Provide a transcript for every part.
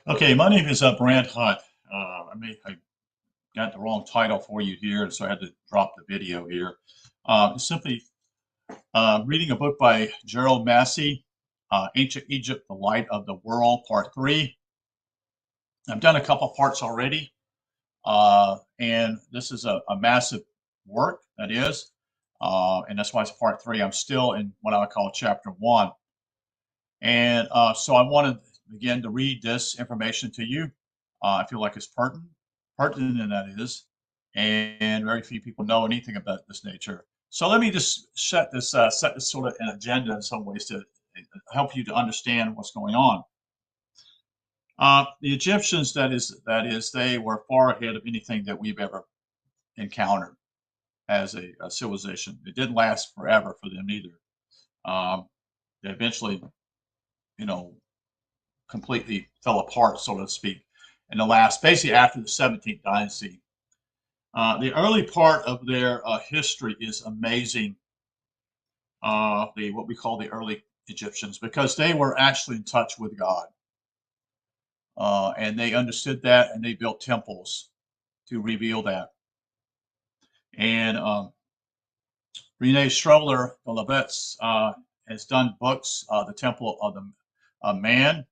Okay, my name is Brant Hunt. I got the wrong title for you here, so I had to drop the video here. Simply reading a book by Gerald Massey, Ancient Egypt, the Light of the World, Part 3. I've done a couple parts already, and this is a massive work, that is, and that's why it's Part 3. I'm still in what I would call Chapter 1. And so I wanted again to read this information to you. I feel like it's pertinent, and that is, and very few people know anything about this nature. So let me just set this sort of an agenda in some ways to help you to understand what's going on. The Egyptians, that is, they were far ahead of anything that we've ever encountered as a civilization. It didn't last forever for them either. They eventually, you know, completely fell apart, so to speak, in the last, basically after the 17th dynasty. The early part of their history is amazing. The what we call the early Egyptians, because they were actually in touch with God, and they understood that, and they built temples to reveal that. And Renee Stroller, the Levetts, has done books, the Temple of the Man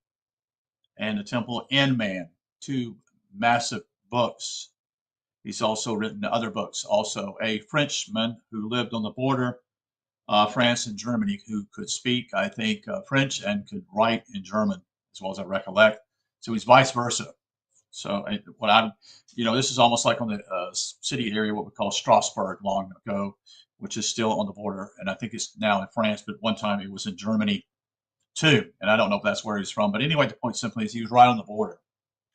and the Temple in Man, two massive books. He's also written other books. Also, a Frenchman who lived on the border, France and Germany, who could speak, I think, French and could write in German, as well as I recollect. So he's vice versa. So what I'm, this is almost like on the city area, what we call Strasbourg long ago, which is still on the border, and I think it's now in France, but one time it was in Germany too, and I don't know if that's where he's from. But anyway, the point simply is he was right on the border,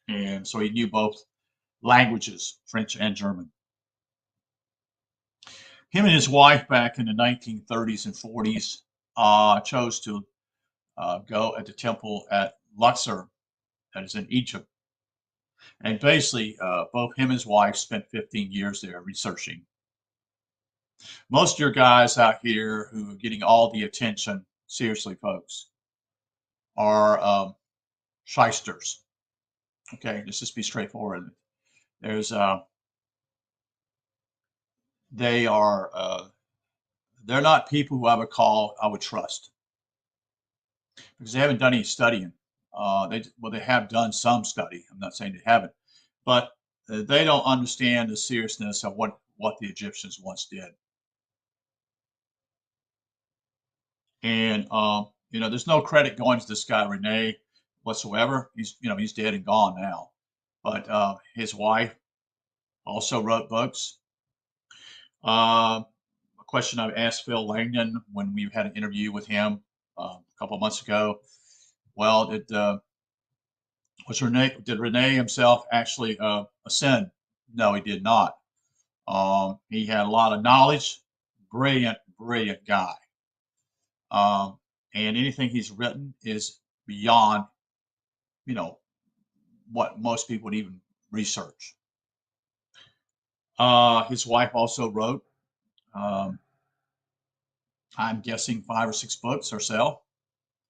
and so he knew both languages, French and German. Him and his wife back in the 1930s and 40s chose to go at the temple at Luxor, that is in Egypt. And basically, both him and his wife spent 15 years there researching. Most of your guys out here who are getting all the attention, seriously, folks, are shysters. Okay, let's just be straightforward. There's they are they're not people who I would trust, because they haven't done any studying. They have done some study. I'm not saying they haven't, but they don't understand the seriousness of what the Egyptians once did. And there's no credit going to this guy Rene whatsoever. He's dead and gone now. But his wife also wrote books. A question I asked Phil Langdon when we had an interview with him a couple of months ago. Well, did Rene himself actually ascend? No, he did not. He had a lot of knowledge, brilliant, brilliant guy. And anything he's written is beyond, you know, what most people would even research. His wife also wrote, um, I'm guessing 5 or 6 books herself.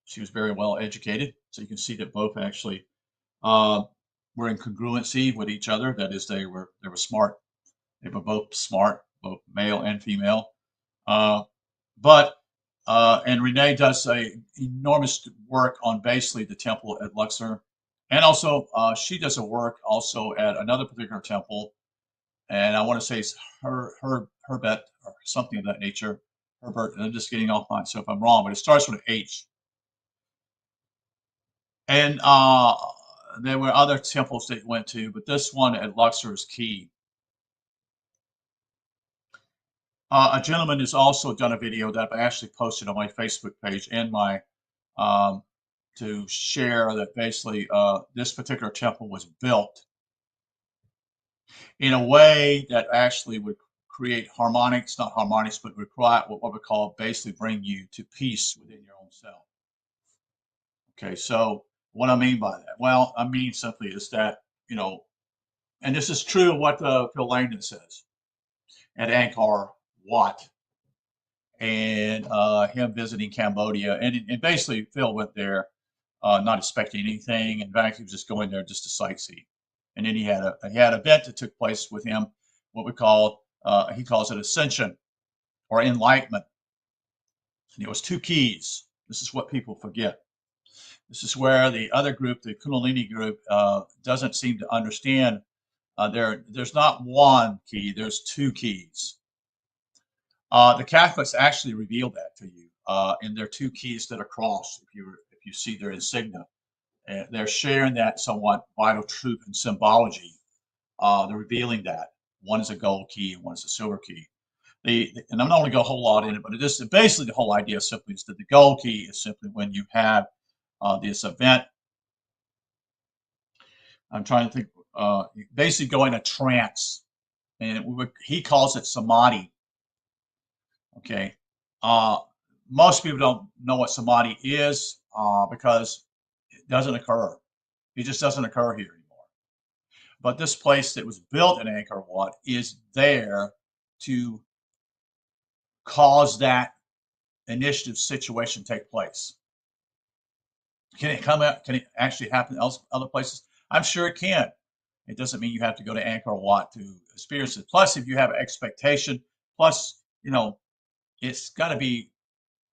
She was very well educated, so you can see that both actually uh, were in congruency with each other. That is, they were smart. They were both smart, both male and female. Uh, but and Renee does a enormous work on basically the temple at Luxor, and also she does a work also at another particular temple, and I want to say it's Herbet or something of that nature. Herbert, and I'm just getting off mine, so if I'm wrong, but it starts with an H. And there were other temples they went to, but this one at Luxor is key. A gentleman has also done a video that I've actually posted on my Facebook page and my um, to share that basically this particular temple was built in a way that actually would create harmonics, not harmonics, but would create what we call basically bring you to peace within your own self. Okay, so what I mean by that? Well, I mean simply is that, and this is true of what Phil Langdon says at Angkor Wat, and him visiting Cambodia. And basically, Phil went there not expecting anything. In fact, he was just going there just to sightsee. And then he had an event that took place with him, what we call he calls it ascension or enlightenment. And it was two keys. This is what people forget. This is where the other group, the Kundalini group, doesn't seem to understand. There's not one key. There's two keys. The Catholics actually revealed that to you in their two keys that are crossed. If you see their insignia, they're sharing that somewhat vital truth and symbology. They're revealing that one is a gold key and one is a silver key. And I'm not going to go a whole lot in it, but it is basically the whole idea simply is that the gold key is simply when you have this event. I'm trying to think. Basically, go in a trance, and he calls it samadhi. Okay. Most people don't know what samadhi is because it doesn't occur. It just doesn't occur here anymore. But this place that was built in Angkor Wat is there to cause that initiative situation take place. Can it come out? Can it actually happen other places? I'm sure it can. It doesn't mean you have to go to Angkor Wat to experience it. Plus, if you have expectation, plus, it's got to be,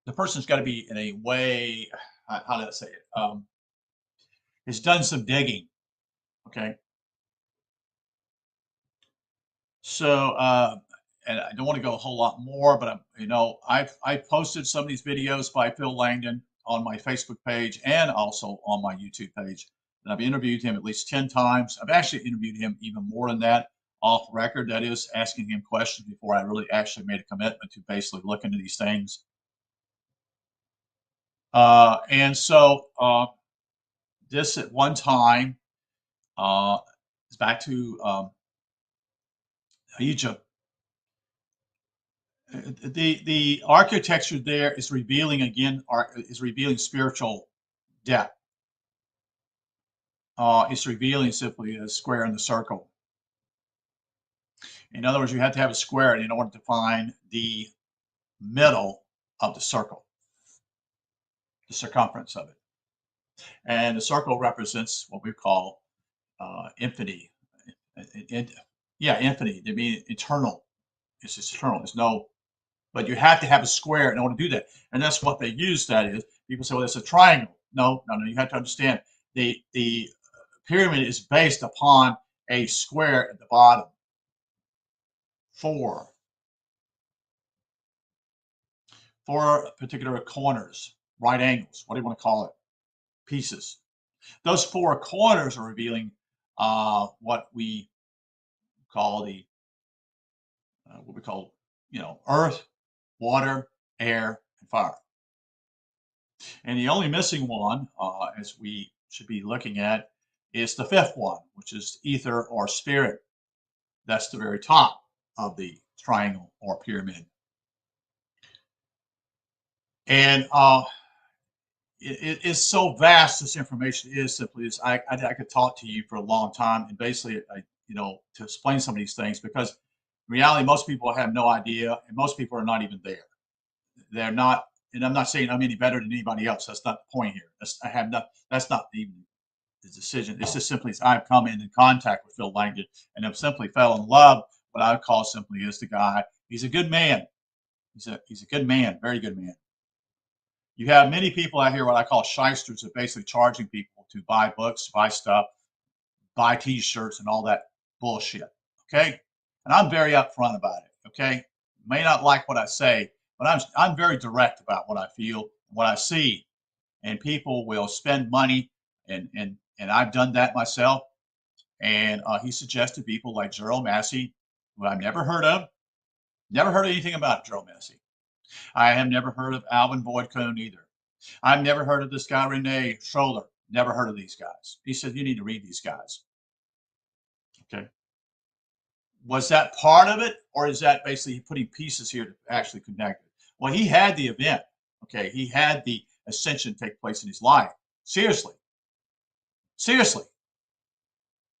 the person's got to be in a way, how did I say it? It's done some digging. Okay. So, and I don't want to go a whole lot more, but I've posted some of these videos by Phil Langdon on my Facebook page and also on my YouTube page. And I've interviewed him at least 10 times. I've actually interviewed him even more than that, off record, that is, asking him questions before I really actually made a commitment to basically look into these things. And so this at one time is back to Egypt. The architecture there is revealing again, is revealing spiritual depth. It's revealing simply a square and the circle. In other words, you have to have a square in order to find the middle of the circle, the circumference of it. And the circle represents what we call infinity. Yeah, infinity. They mean eternal. It's eternal. There's no, but you have to have a square in order to do that. And that's what they use. That is, people say, well, it's a triangle. No. You have to understand the pyramid is based upon a square at the bottom. Four particular corners, right angles, what do you want to call it? Pieces. Those four corners are revealing what we call earth, water, air, and fire. And the only missing one, as we should be looking at, is the fifth one, which is ether or spirit. That's the very top of the triangle or pyramid. And it is so vast, this information is simply is I could talk to you for a long time and basically to explain some of these things, because in reality most people have no idea and most people are not even there. They're not, and I'm not saying I'm any better than anybody else. That's not the point here. That's not even the decision. It's just simply I've come in contact with Phil Langdon and I've simply fell in love. What I would call simply is the guy. He's a good man. He's a good man, very good man. You have many people out here, what I call shysters, are basically charging people to buy books, buy stuff, buy T-shirts, and all that bullshit. Okay, and I'm very upfront about it. Okay, you may not like what I say, but I'm very direct about what I feel, what I see, and people will spend money, and I've done that myself. And he suggested people like Gerald Massey, who I've never heard of anything about Gerald Massey. I have never heard of Alvin Boyd Cohn either. I've never heard of this guy, Renee Schroeder. Never heard of these guys. He said, you need to read these guys. Okay. Was that part of it? Or is that basically putting pieces here to actually connect it? Well, he had the event. Okay. He had the ascension take place in his life. Seriously. Seriously.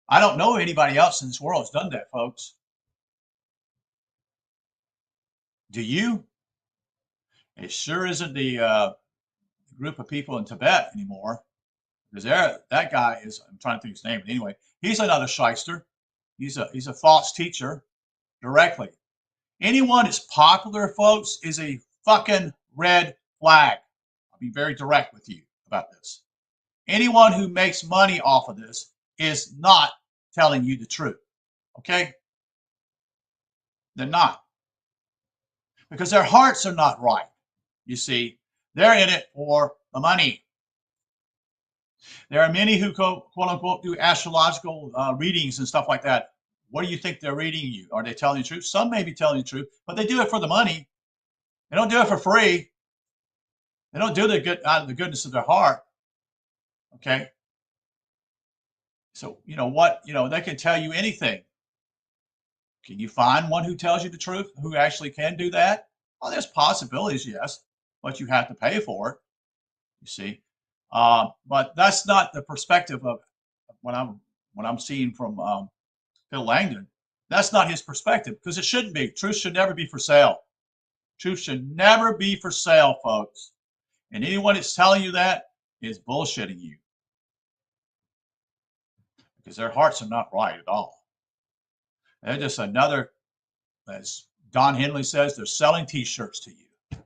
I don't know anybody else in this world has done that, folks. Do you? It sure isn't the group of people in Tibet anymore. Because that guy is, I'm trying to think his name, but anyway, he's another shyster. He's a false teacher directly. Anyone that's popular, folks, is a fucking red flag. I'll be very direct with you about this. Anyone who makes money off of this is not telling you the truth. Okay? They're not. Because their hearts are not right. You see, they're in it for the money. There are many who quote unquote do astrological readings and stuff like that. What do you think they're reading you? Are they telling the truth? Some may be telling the truth, but they do it for the money. They don't do it for free. They don't do it out of the goodness of their heart. Okay. So, they can tell you anything. Can you find one who tells you the truth, who actually can do that? Well, there's possibilities, yes, but you have to pay for it, you see. But that's not the perspective of what I'm seeing from Phil Langdon. That's not his perspective, because it shouldn't be. Truth should never be for sale. Truth should never be for sale, folks. And anyone that's telling you that is bullshitting you, because their hearts are not right at all. They're just another, as Don Henley says, they're selling T-shirts to you.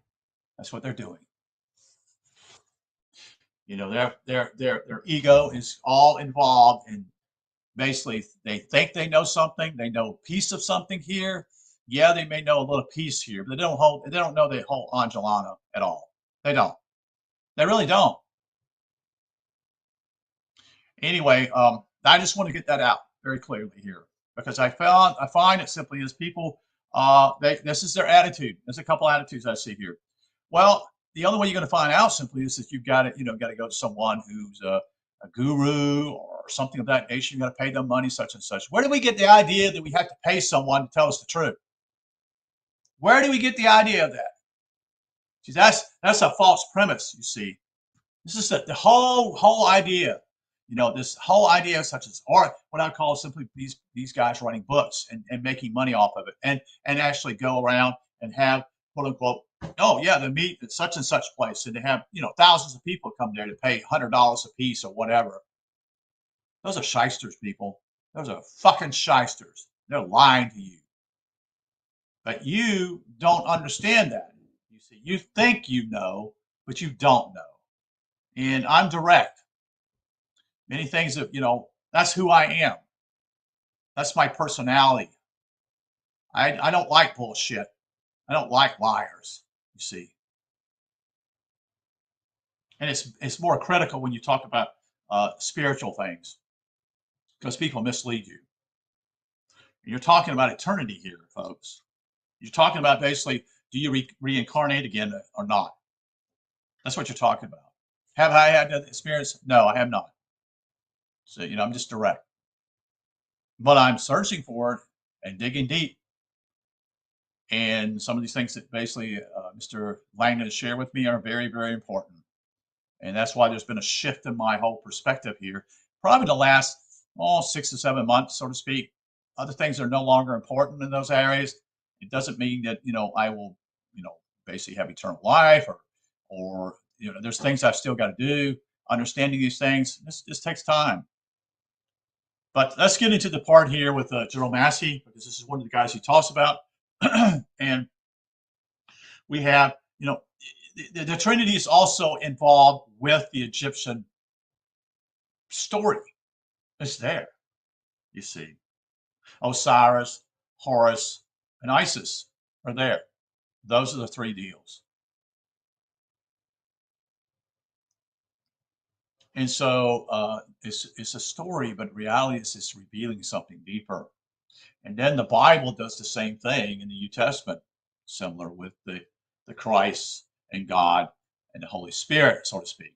That's what they're doing. Their ego is all involved in, basically, they think they know something. They know a piece of something here. Yeah, they may know a little piece here, but they don't know the whole Angelano at all. They don't. They really don't. Anyway, I just want to get that out very clearly here, because I find it simply is people, this is their attitude. There's a couple attitudes I see here. Well, the only way you're going to find out simply is that you've got to go to someone who's a guru or something of that nature. You got to pay them money, such and such. Where do we get the idea that we have to pay someone to tell us the truth? Where do we get the idea of that? See, that's a false premise. You see, this is the whole idea. This whole idea, such as, or what I call simply these guys writing books and making money off of it, and actually go around and have, quote unquote, oh yeah, they meet at such and such place, and they have thousands of people come there to pay $100 a piece or whatever. Those are shysters, people. Those are fucking shysters. They're lying to you. But you don't understand that. You see, you think you know, but you don't know. And I'm direct. Many things that, that's who I am. That's my personality. I don't like bullshit. I don't like liars, you see. And it's more critical when you talk about spiritual things, because people mislead you. And you're talking about eternity here, folks. You're talking about, basically, do you reincarnate again or not? That's what you're talking about. Have I had that experience? No, I have not. So, I'm just direct. But I'm searching for it and digging deep. And some of these things that basically Mr. Langdon has shared with me are very, very important. And that's why there's been a shift in my whole perspective here. Probably the last 6 to 7 months, so to speak. Other things are no longer important in those areas. It doesn't mean that, I will, basically have eternal life, or there's things I've still got to do. Understanding these things, this takes time. But let's get into the part here with Gerald Massey, because this is one of the guys he talks about. And we have, the Trinity is also involved with the Egyptian story. It's there, you see. Osiris, Horus, and Isis are there. Those are the three deals. And so it's a story, but reality is it's revealing something deeper. And then the Bible does the same thing in the New Testament, similar with the Christ and God and the Holy Spirit, so to speak.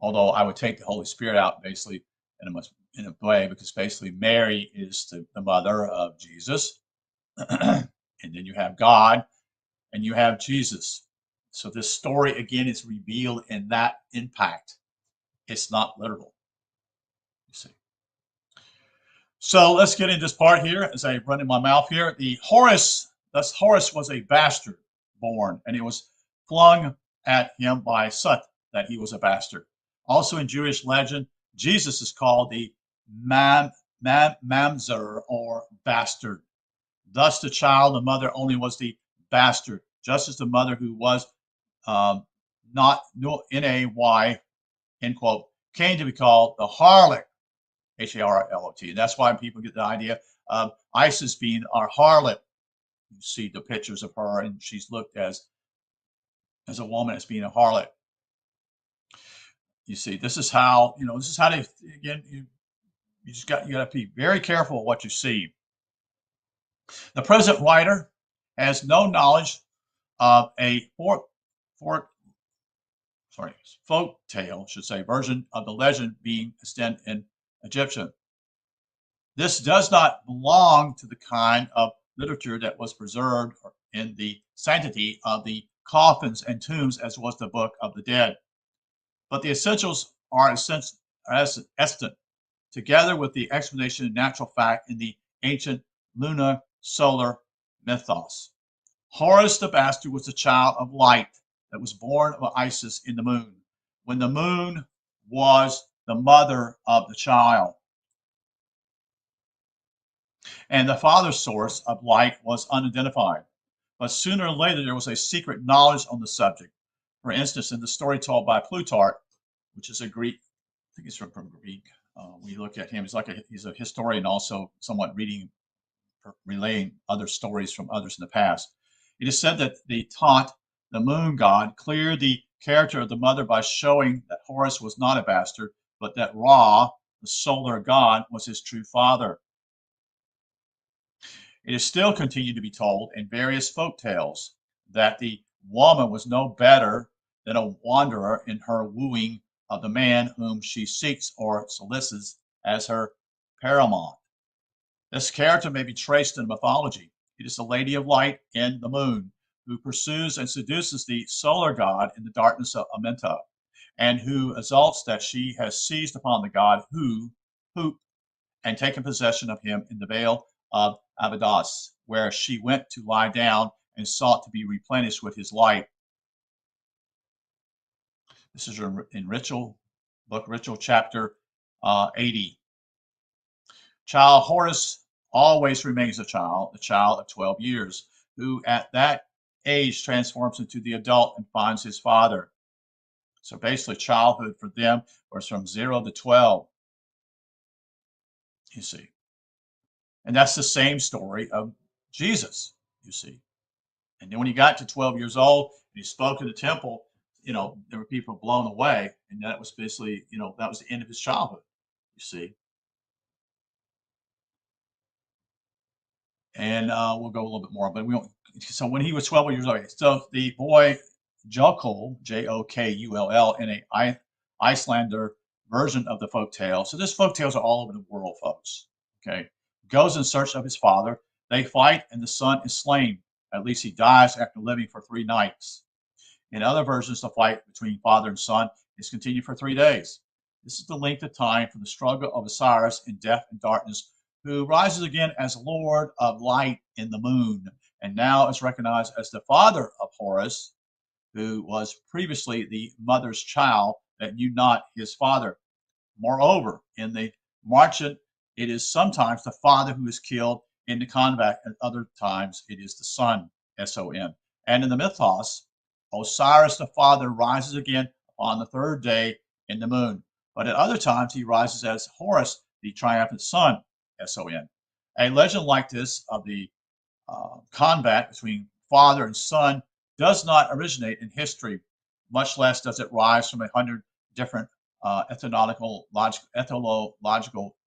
Although I would take the Holy Spirit out basically in a way, because basically Mary is the mother of Jesus. And then you have God and you have Jesus. So this story, again, is revealed in that impact. It's not literal, you see. So let's get into this part here as I run in my mouth here. Horus was a bastard born, and it was flung at him by Sut that he was a bastard. Also in Jewish legend, Jesus is called the mamzer, or bastard. Thus, the child, the mother only was the bastard, just as the mother who was um, not Nay, end quote, came to be called the harlot, Harlot. And that's why people get the idea of Isis being our harlot. You see the pictures of her, and she's looked as a woman as being a harlot. You see, this is how they, again, you got to be very careful what you see. The present writer has no knowledge of a folk tale, should say, version of the legend being extant in Egyptian. This does not belong to the kind of literature that was preserved in the sanctity of the coffins and tombs, as was the Book of the Dead. But the essentials are extant, together with the explanation of natural fact in the ancient lunar solar mythos. Horus the bastard was the child of light that was born of Isis in the moon, when the moon was the mother of the child. And the father's source of light was unidentified. But sooner or later, there was a secret knowledge on the subject. For instance, in the story told by Plutarch, which is a Greek, I think he's from Greek. We look at him, he's a historian, also somewhat relaying other stories from others in the past. It is said that they taught the moon god cleared the character of the mother by showing that Horus was not a bastard, but that Ra, the solar god, was his true father. It is still continued to be told in various folk tales that the woman was no better than a wanderer in her wooing of the man whom she seeks or solicits as her paramount. This character may be traced in mythology. It is the Lady of Light in the moon who pursues and seduces the solar god in the darkness of Amenta, and who exalts that she has seized upon the god who and taken possession of him in the vale of Abydos, where she went to lie down and sought to be replenished with his light. This is in Book Ritual, chapter 80. Child Horus always remains the child of 12 years, who at that age transforms into the adult and finds his father. So basically, childhood for them was from 0 to 12. You see. And that's the same story of Jesus, you see. And then when he got to 12 years old, and he spoke in the temple, there were people blown away. And that was basically, that was the end of his childhood, you see. And we'll go a little bit more, but we don't. So when he was 12 years old, so the boy Jokull, Jokull, in a Icelander version of the folk tale. So this folk tales are all over the world, folks. Okay, goes in search of his father. They fight, and the son is slain. At least he dies after living for 3 nights. In other versions, the fight between father and son is continued for 3 days. This is the length of time for the struggle of Osiris in death and darkness, who rises again as Lord of Light in the moon, and now is recognized as the father of Horus, who was previously the mother's child that knew not his father. Moreover, in the Marchant, it is sometimes the father who is killed in the combat, and other times it is the son, S-O-N. And in the mythos, Osiris the father rises again on the 3rd day in the moon, but at other times he rises as Horus, the triumphant son, S-O-N. A legend like this of the combat between father and son does not originate in history, much less does it rise from 100 different ethnological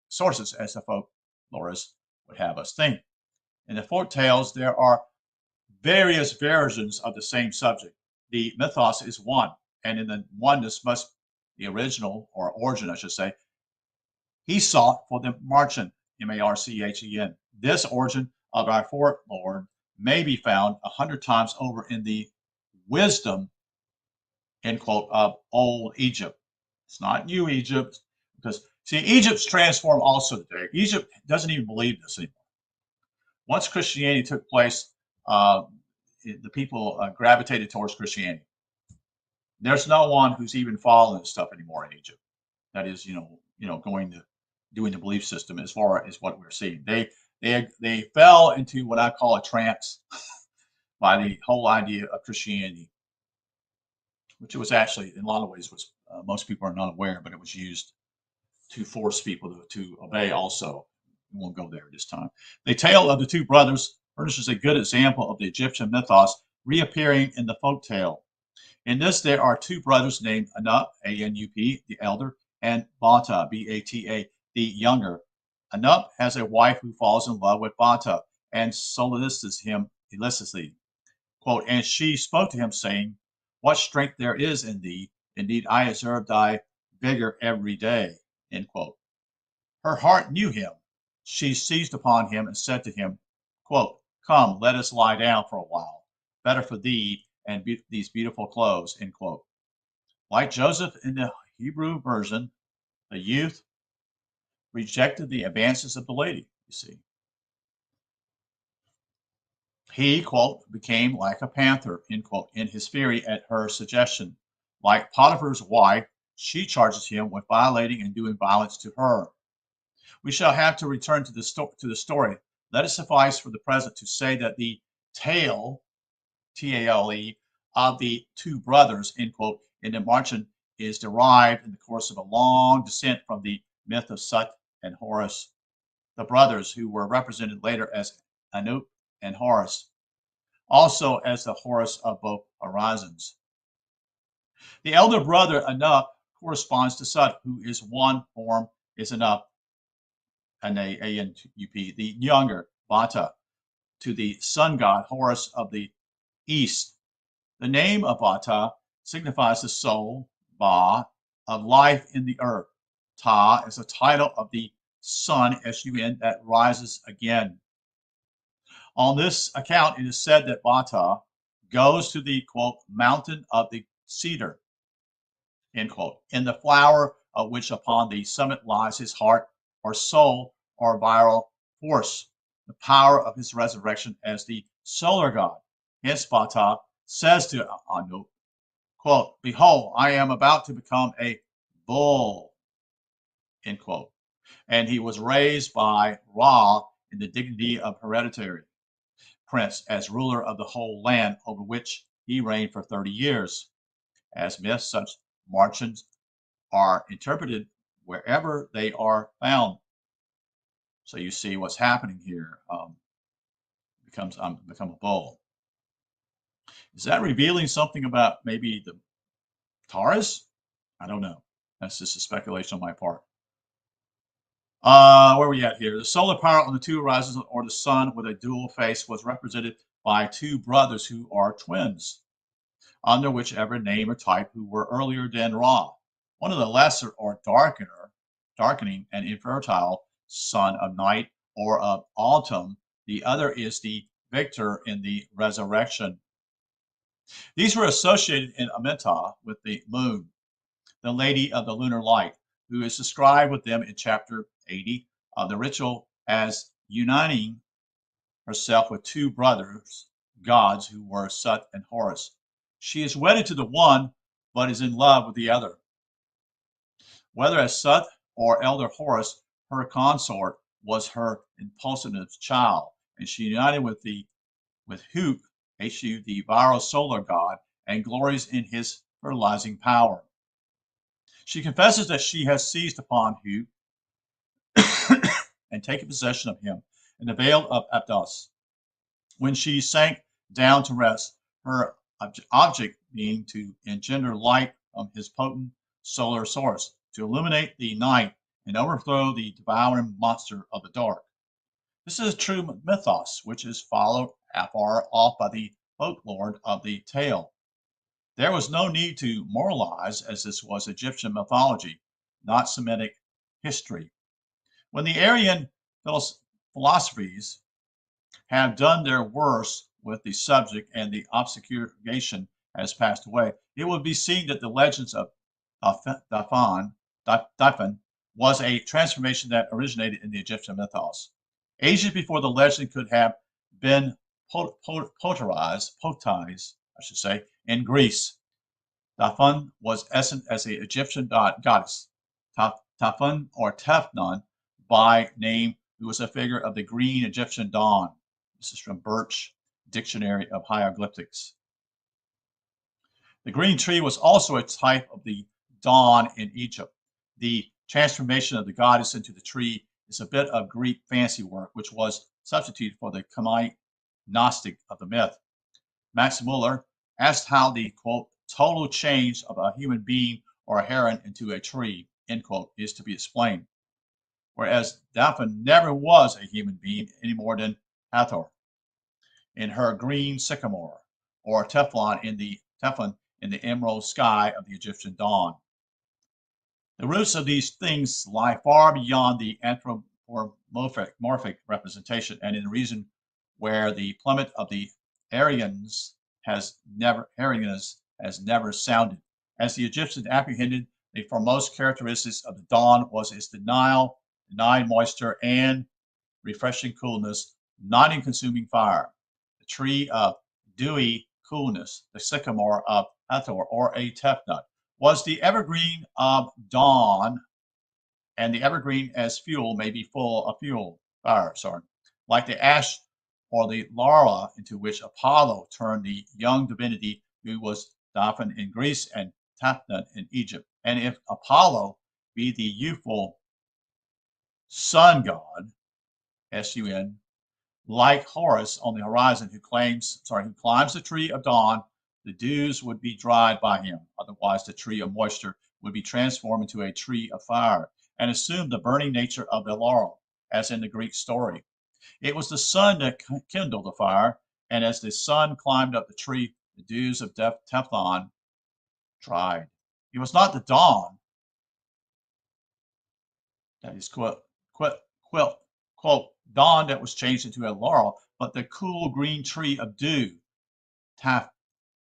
sources, as the folklorists would have us think. In the folk tales, there are various versions of the same subject. The mythos is one, and in the oneness must the original, or origin, I should say, he sought for the Marchant, M-A-R-C-H-E-N. This origin of our folklore may be found 100 times over in the wisdom, end quote, of old Egypt. It's not new Egypt, because, see, Egypt's transformed also today. Egypt doesn't even believe this anymore. Once Christianity took place, the people gravitated towards Christianity. There's no one who's even following this stuff anymore in Egypt. That is, going to doing the belief system as far as what we're seeing. They fell into what I call a trance by the whole idea of Christianity, which it was actually in a lot of ways was most people are not aware, but it was used to force people to obey also. We won't go there this time. The tale of the two brothers furnishes a good example of the Egyptian mythos reappearing in the folk tale. In this, there are two brothers named Anup, A-N-U-P, the elder, and Bata, B-A-T-A, the younger. Anup has a wife who falls in love with Bata and solicits him illicitly. Quote, and she spoke to him, saying, what strength there is in thee. Indeed, I observe thy vigor every day. End quote. Her heart knew him. She seized upon him and said to him, quote, come, let us lie down for a while. Better for thee and these beautiful clothes, end quote. Like Joseph in the Hebrew version, the youth rejected the advances of the lady, you see. He, quote, became like a panther, end quote, in his fury at her suggestion. Like Potiphar's wife, she charges him with violating and doing violence to her. We shall have to return to the story. Let it suffice for the present to say that the tale, T-A-L-E, of the two brothers, end quote, in the margin is derived in the course of a long descent from the myth of Sut and Horus, the brothers who were represented later as Anup and Horus, also as the Horus of both horizons. The elder brother Anup corresponds to Sut, who is one form is Anup, A-N-U-P, the younger Bata, to the sun god Horus of the east. The name of Bata signifies the soul, Ba, of life in the earth. Ta is a title of the sun, S-U-N, that rises again. On this account, it is said that Bata goes to the, quote, mountain of the cedar, end quote, in the flower of which upon the summit lies his heart or soul or vital force, the power of his resurrection as the solar god. Hence Bata says to Anu, quote, behold, I am about to become a bull, end quote. And he was raised by Ra in the dignity of hereditary prince as ruler of the whole land over which he reigned for 30 years. As myths, such margins are interpreted wherever they are found. So you see what's happening here. Become a bull. Is that revealing something about maybe the Taurus? I don't know. That's just a speculation on my part. Where are we at here? The solar power on the two horizons, or the sun with a dual face, was represented by two brothers who are twins, under whichever name or type, who were earlier than Ra. One of the lesser or darkening and infertile son of night or of autumn. The other is the victor in the resurrection. These were associated in Amenta with the moon, the lady of the lunar light, who is described with them in chapter 80 of the ritual as uniting herself with two brothers, gods who were Sut and Horus. She is wedded to the one, but is in love with the other. Whether as Sut or elder Horus, her consort was her impulsive child, and she united with Hu, H-U, the viral solar god, and glories in his fertilizing power. She confesses that she has seized upon Hu and taken possession of him in the Vale of Abydos. When she sank down to rest, her object being to engender light from his potent solar source, to illuminate the night and overthrow the devouring monster of the dark. This is a true mythos, which is followed afar off by the folklore of the tale. There was no need to moralize, as this was Egyptian mythology, not Semitic history. When the Aryan philosophies have done their worst with the subject and the obfuscation has passed away, it will be seen that the legends of Dafan was a transformation that originated in the Egyptian mythos. Ages before the legend could have been potized, I should say, in Greece. Dafun was essence as an Egyptian goddess. Tafun or Tefnun by name, who was a figure of the green Egyptian dawn. This is from Birch Dictionary of Hieroglyphics. The green tree was also a type of the dawn in Egypt. The transformation of the goddess into the tree is a bit of Greek fancy work, which was substituted for the Khamite Gnostic of the myth. Max Muller asked how the, quote, total change of a human being or a heron into a tree, end quote, is to be explained. Whereas Daphne never was a human being any more than Hathor in her green sycamore, or Teflon in the emerald sky of the Egyptian dawn. The roots of these things lie far beyond the anthropomorphic representation and in the region where the plummet of the Aryans has never sounded. As the Egyptians apprehended, the foremost characteristics of the dawn was its denied moisture and refreshing coolness, not in consuming fire. The tree of dewy coolness, the sycamore of Hathor, or a tefnut, was the evergreen of dawn, and the evergreen as fuel may be full of fire, like the ash or the laurel into which Apollo turned the young divinity who was Daphne in Greece and Tefnut in Egypt. And if Apollo be the youthful sun god, S-U-N, like Horus on the horizon, who climbs the tree of dawn, the dews would be dried by him. Otherwise, the tree of moisture would be transformed into a tree of fire and assume the burning nature of the laurel, as in the Greek story. It was the sun that kindled the fire, and as the sun climbed up the tree, the dews of Teflon dried. It was not the dawn that is quote, dawn that was changed into a laurel, but the cool green tree of dew,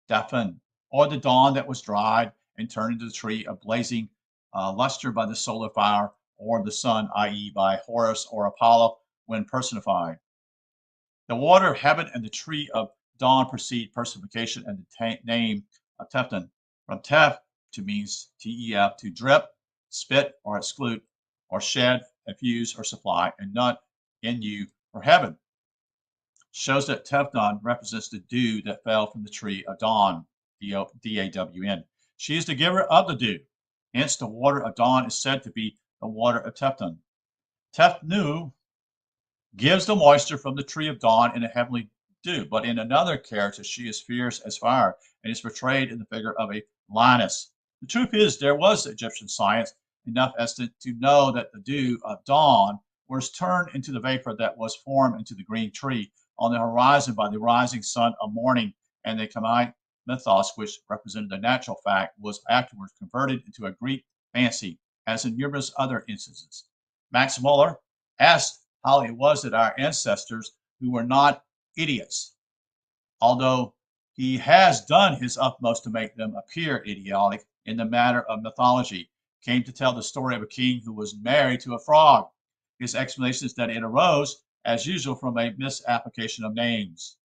Daphne, or the dawn that was dried and turned into the tree of blazing luster by the solar fire or the sun, i.e., by Horus or Apollo when personified. The water of heaven and the tree of dawn precede personification and the name of Tefton. From Tef to means T-E-F, to drip, spit or exclude, or shed, effuse or supply, and not in you for heaven. Shows that Tefnon represents the dew that fell from the tree of dawn, D-A-W-N. She is the giver of the dew. Hence, the water of dawn is said to be the water of Tefton. Tefnu gives the moisture from the tree of dawn in a heavenly dew, but in another character, she is fierce as fire and is portrayed in the figure of a lioness. The truth is, there was Egyptian science enough as to know that the dew of dawn was turned into the vapor that was formed into the green tree on the horizon by the rising sun of morning, and the Khamite mythos, which represented the natural fact, was afterwards converted into a Greek fancy, as in numerous other instances. Max Muller asked how it was that our ancestors, who were not idiots, although he has done his utmost to make them appear idiotic in the matter of mythology, came to tell the story of a king who was married to a frog. His explanation is that it arose, as usual, from a misapplication of names.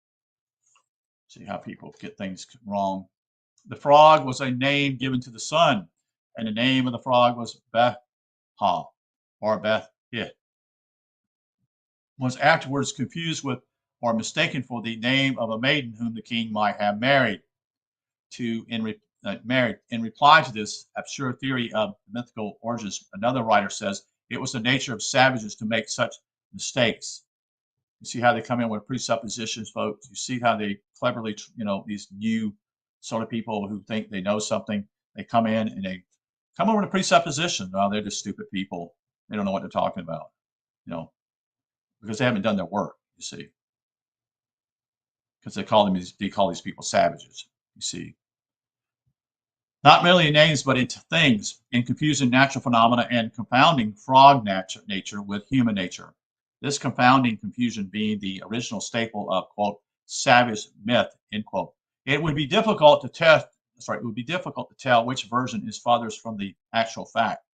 See how people get things wrong. The frog was a name given to the sun, and the name of the frog was Beth-Ha, or Beth-Hit. Was afterwards confused with or mistaken for the name of a maiden whom the king might have married. In reply to this absurd theory of mythical origins, another writer says it was the nature of savages to make such mistakes. You see how they come in with presuppositions, folks. You see how they cleverly, these new sort of people who think they know something, they come in and they come over to presupposition. Well, they're just stupid people. They don't know what they're talking about, because they haven't done their work, you see. Because they call these people savages, you see. Not merely in names, but into things, in confusing natural phenomena and confounding frog nature with human nature. This confounding confusion being the original staple of, quote, savage myth, end quote. It would be difficult to tell which version is farthest from the actual fact.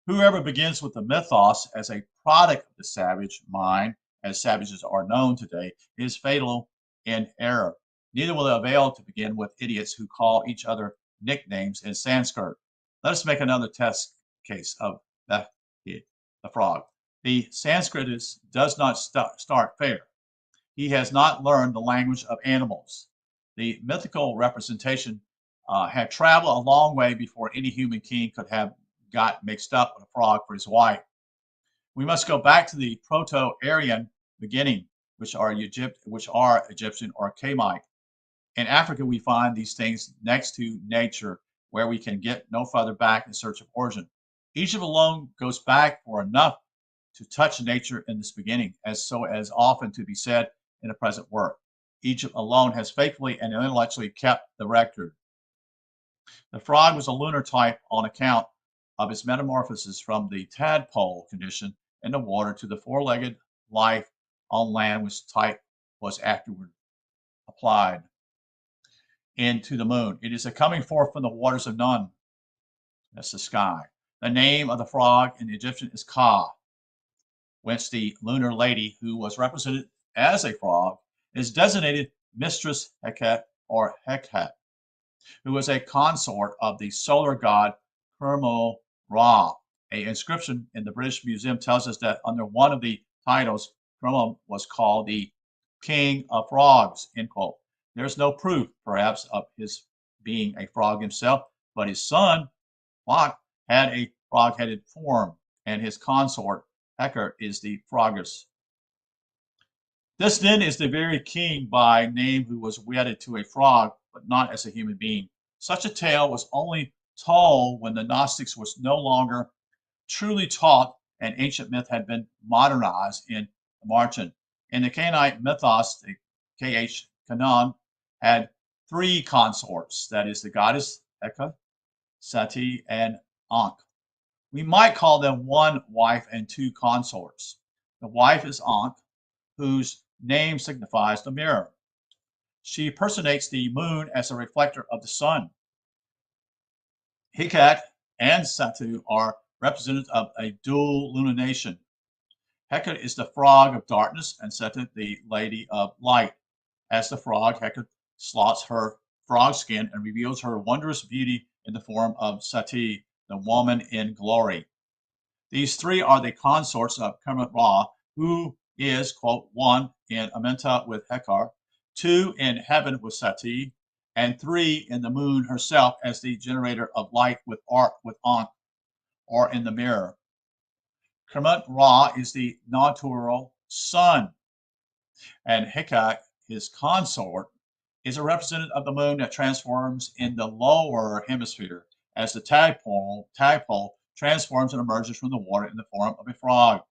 Whoever begins with the mythos as a product of the savage mind, as savages are known today, is fatal in error. Neither will it avail to begin with idiots who call each other nicknames in Sanskrit. Let us make another test case of the frog. The Sanskritist does not start fair. He has not learned the language of animals. The mythical representation had traveled a long way before any human king could have got mixed up with a frog for his wife. We must go back to the Proto-Aryan beginning, which are Egyptian or Camite. In Africa, we find these things next to nature, where we can get no further back in search of origin. Egypt alone goes back for enough to touch nature in this beginning, as often to be said in the present work. Egypt alone has faithfully and intellectually kept the record. The frog was a lunar type on account of its metamorphosis from the tadpole condition in the water to the four-legged life on land, which type was afterward applied into the moon. It is a coming forth from the waters of Nun. That's the sky. The name of the frog in Egyptian is Ka, whence the lunar lady, who was represented as a frog, is designated Mistress Heket or Hekhet, who was a consort of the solar god Kermo Ra. An inscription in the British Museum tells us that under one of the titles, Kermo was called the King of Frogs, end quote. There's no proof, perhaps, of his being a frog himself, but his son, Lok, had a frog-headed form, and his consort, Heker, is the frogess. This then is the very king by name who was wedded to a frog, but not as a human being. Such a tale was only told when the Gnostics was no longer truly taught and ancient myth had been modernized in Marchan. In the Canaanite mythos, the KH Canaan had three consorts, that is, the goddess Heka, Sati, and Ankh. We might call them one wife and two consorts. The wife is Ankh, whose name signifies the mirror. She personates the moon as a reflector of the sun. Heket and Satu are representative of a dual lunation. Heket is the frog of darkness and Satu the lady of light. As the frog, Heket slots her frog skin and reveals her wondrous beauty in the form of Sati, the woman in glory. These three are the consorts of Kermit Ra, who is, quote, one in Amenta with Hekar, two in heaven with Sati, and three in the moon herself as the generator of light with Ankh, or in the mirror. Kermit Ra is the natural sun, and Hekak, his consort, is a representative of the moon that transforms in the lower hemisphere as the tadpole transforms and emerges from the water in the form of a frog.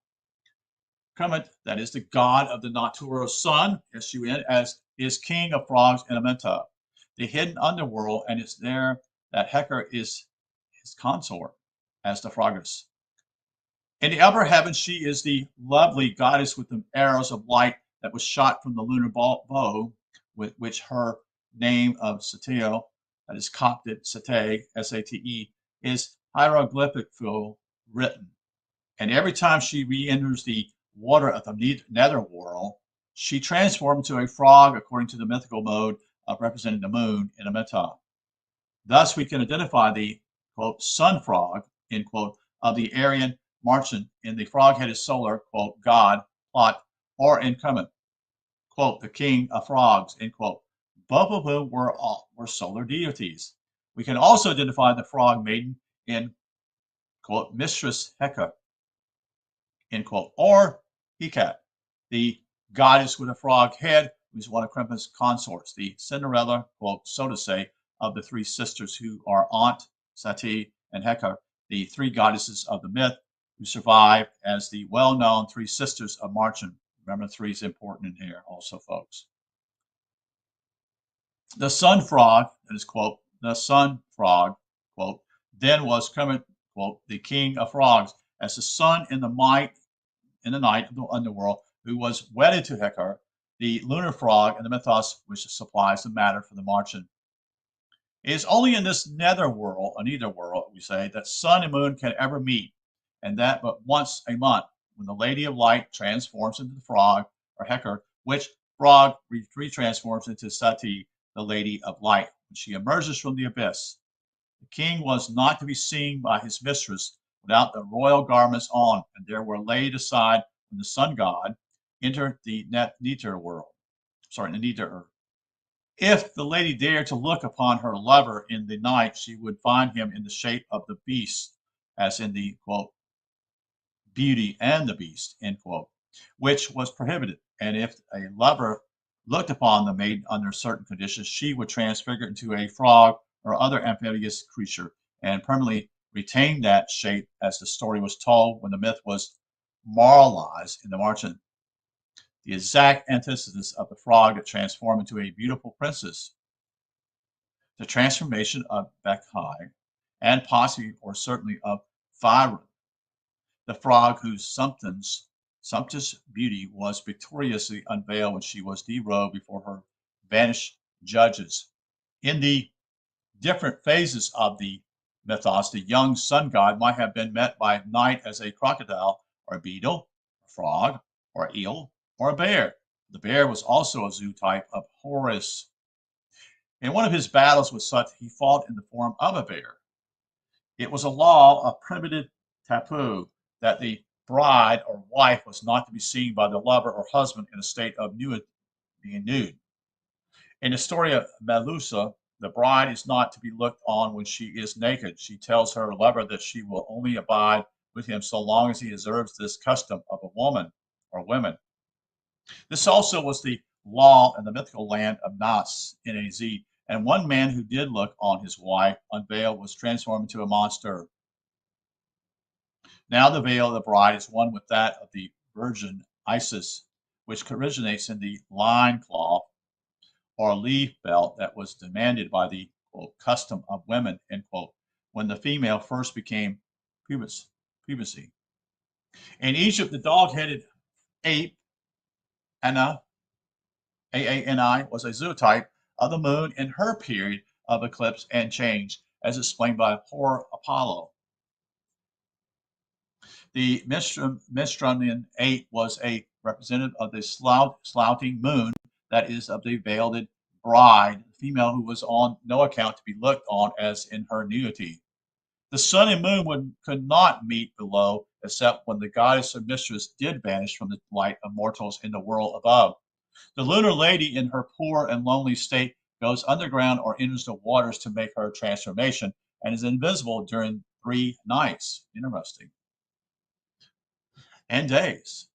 Kermit, that is the god of the natural sun, S-U-N, as is king of frogs in Amenta, the hidden underworld, and it's there that Heker is his consort as the frogess. In the upper heavens, she is the lovely goddess with the arrows of light that was shot from the lunar bow, with which her name of Sateo, that is Coptic Sate, S-A-T-E, is hieroglyphical written. And every time she re-enters the water of the netherworld, she transforms into a frog according to the mythical mode of representing the moon in Amenta. Thus, we can identify the, quote, sun frog, end quote, of the Aryan Marchan in the frog-headed solar, quote, god, plot, or in Kermit, quote, the king of frogs, end quote, both of whom were solar deities. We can also identify the frog maiden in, quote, Mistress Heka, end quote, or Heket, the goddess with a frog head, who is one of Kermit's consorts, the Cinderella, quote, so to say, of the three sisters who are Aunt, Sati, and Heka, the three goddesses of the myth, who survive as the well-known three sisters of Marchan. Remember, three is important in here also, folks. The sun frog, that is, quote, the sun frog, quote, then was Kermit, quote, the king of frogs, as the sun in the night of the underworld, who was wedded to Hekar, the lunar frog in the mythos, which supplies the matter for the Marchan. It is only in this netherworld, or neither world, we say, that sun and moon can ever meet, and that but once a month, when the Lady of Light transforms into the frog, or Hekar, which frog retransforms into Sati, the Lady of Light, when she emerges from the abyss. The king was not to be seen by his mistress without the royal garments on, and they were laid aside when the sun god entered the nether world. Sorry, the nether. If the lady dared to look upon her lover in the night, she would find him in the shape of the beast, as in the quote, Beauty and the Beast, end quote, which was prohibited. And if a lover looked upon the maiden under certain conditions, she would transfigure into a frog or other amphibious creature and permanently retain that shape, as the story was told when the myth was moralized in the Marchen, the exact antithesis of the frog that transformed into a beautiful princess. The transformation of Bekhai, and possibly or certainly of Fyron, the frog whose sumptuous beauty was victoriously unveiled when she was derobed before her vanished judges. In the different phases of the mythos, the young sun god might have been met by night as a crocodile, or a beetle, a frog, or an eel, or a bear. The bear was also a zoo type of Horus. In one of his battles with Sut, he fought in the form of a bear. It was a law of primitive tapu that the bride or wife was not to be seen by the lover or husband in a state of being nude. In the story of Melusa, the bride is not to be looked on when she is naked. She tells her lover that she will only abide with him so long as he observes this custom of a woman or women. This also was the law in the mythical land of Nas, N-A-Z, and one man who did look on his wife unveiled was transformed into a monster. Now the veil of the bride is one with that of the virgin Isis, which originates in the loin cloth or leaf belt that was demanded by the quote, custom of women, end quote, when the female first became puberty. In Egypt, the dog-headed ape, Ana, A-A-N-I, was a zootype of the moon in her period of eclipse and change, as explained by poor Apollo. The Mistronian 8 was a representative of the slouting moon, that is, of the veiled bride, female who was on no account to be looked on as in her nudity. The sun and moon could not meet below, except when the goddess or mistress did vanish from the light of mortals in the world above. The lunar lady, in her poor and lonely state, goes underground or enters the waters to make her transformation, and is invisible during 3 nights. Interesting. And days,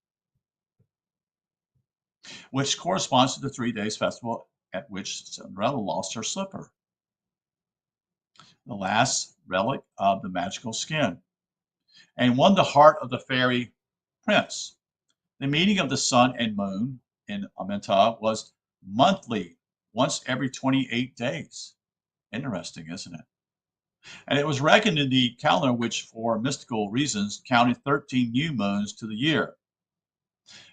which corresponds to the 3 days festival at which Cinderella lost her slipper, the last relic of the magical skin, and won the heart of the fairy prince. The meeting of the sun and moon in Amenta was monthly, once every 28 days. Interesting, isn't it? And it was reckoned in the calendar, which for mystical reasons counted 13 new moons to the year.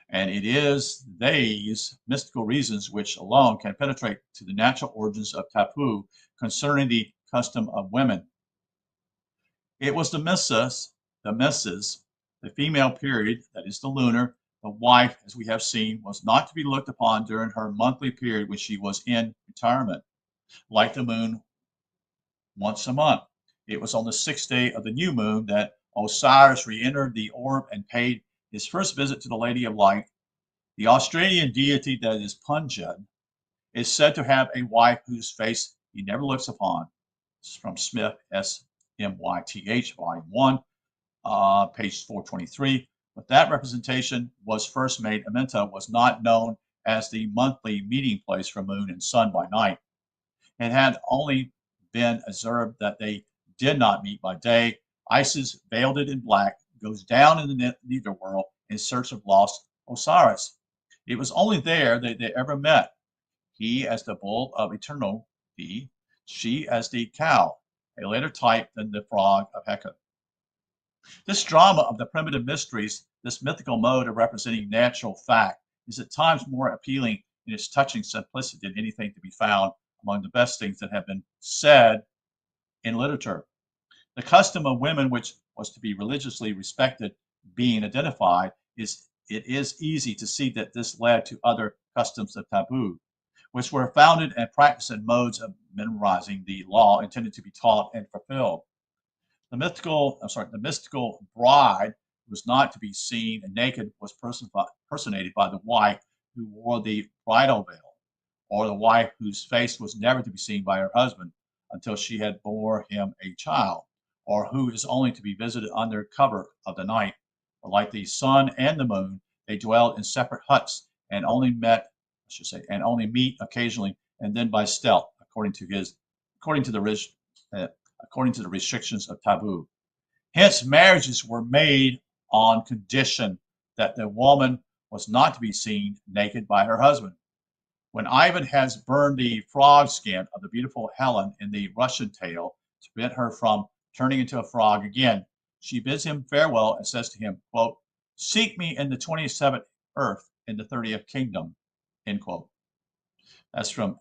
And it is these mystical reasons which alone can penetrate to the natural origins of tapu concerning the custom of women. It was the missus, the female period, that is the lunar, the wife, as we have seen, was not to be looked upon during her monthly period when she was in retirement, like the moon once a month. It was on the 6th day of the new moon that Osiris re-entered the orb and paid his first visit to the Lady of Light. The Australian deity that is Punjab is said to have a wife whose face he never looks upon. This is from Smith, S-M-Y-T-H, Volume 1, page 423. But that representation was first made. Amenta was not known as the monthly meeting place for moon and sun by night. It had only been observed that they did not meet by day. Isis, veiled in black, goes down in the netherworld in search of lost Osiris. It was only there that they ever met. He as the bull of eternity, she as the cow, a later type than the frog of Hecate. This drama of the primitive mysteries, this mythical mode of representing natural fact, is at times more appealing in its touching simplicity than anything to be found among the best things that have been said in literature. The custom of women, which was to be religiously respected, being identified, it is easy to see that this led to other customs of taboo, which were founded and practiced in modes of memorizing the law intended to be taught and fulfilled. The mystical bride who was not to be seen naked was personated by the wife who wore the bridal veil, or the wife whose face was never to be seen by her husband until she had bore him a child, or who is only to be visited under cover of the night. For like the sun and the moon, they dwelled in separate huts and only meet occasionally and then by stealth, according to the according to the restrictions of taboo. Hence, marriages were made on condition that the woman was not to be seen naked by her husband. When Ivan has burned the frog skin of the beautiful Helen in the Russian tale to prevent her from turning into a frog again, she bids him farewell and says to him, quote, "Seek me in the 27th earth in the 30th kingdom," end quote. That's from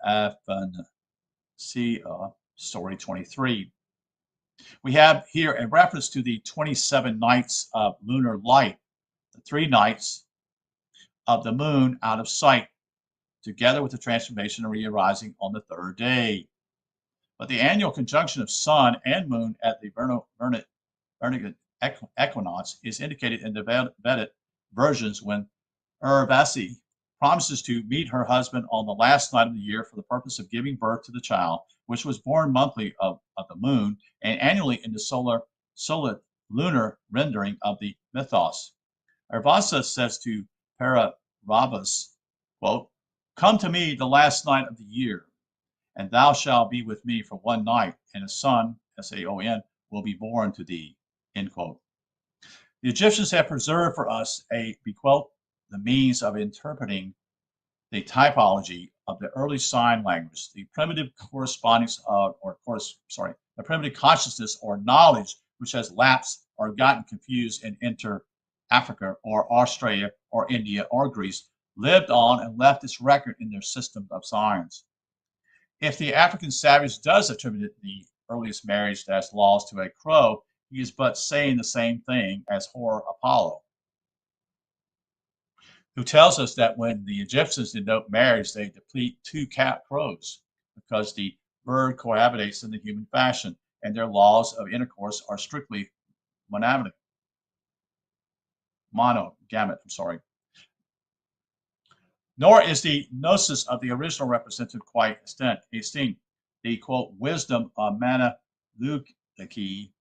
Story 23. We have here a reference to the 27 nights of lunar light, the 3 nights of the moon out of sight, together with the transformation and re-arising on the 3rd day. But the annual conjunction of sun and moon at the vernal equinox is indicated in the Vedic versions when Urvasi promises to meet her husband on the last night of the year for the purpose of giving birth to the child, which was born monthly of the moon and annually in the solar lunar rendering of the mythos. Urvasa says to Pararavas, quote, "Come to me the last night of the year, and thou shalt be with me for one night, and a son, Saon, will be born to thee," end quote. The Egyptians have preserved for us the means of interpreting the typology of the early sign language, the primitive the primitive consciousness or knowledge which has lapsed or gotten confused in inter-Africa or Australia or India or Greece, lived on and left its record in their system of signs. If the African savage does attribute the earliest marriage as laws to a crow, he is but saying the same thing as Hor Apollo, who tells us that when the Egyptians denote marriage, they deplete 2 capped crows because the bird cohabitates in the human fashion, and their laws of intercourse are strictly monogamic. Nor is the gnosis of the original represented quite extinct. The quote wisdom of Manalukki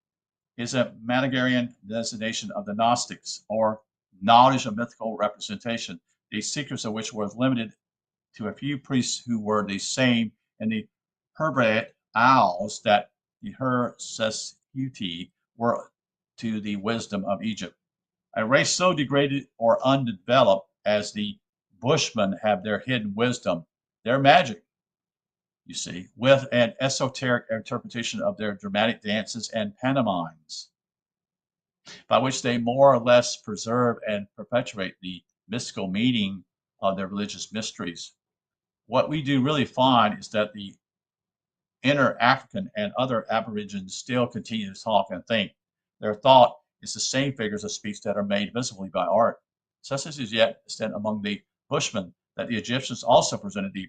is a Managarian designation of the Gnostics, or knowledge of mythical representation, the secrets of which were limited to a few priests who were the same in the Hebraic owls that the Her-Seshuti were to the wisdom of Egypt. A race so degraded or undeveloped as the Bushmen have their hidden wisdom, their magic, you see, with an esoteric interpretation of their dramatic dances and pantomimes, by which they more or less preserve and perpetuate the mystical meaning of their religious mysteries. What we do really find is that the inner African and other aborigines still continue to talk and think. Their thought is the same figures of speech that are made visibly by art. Such as is yet extent among the Bushmen that the Egyptians also presented the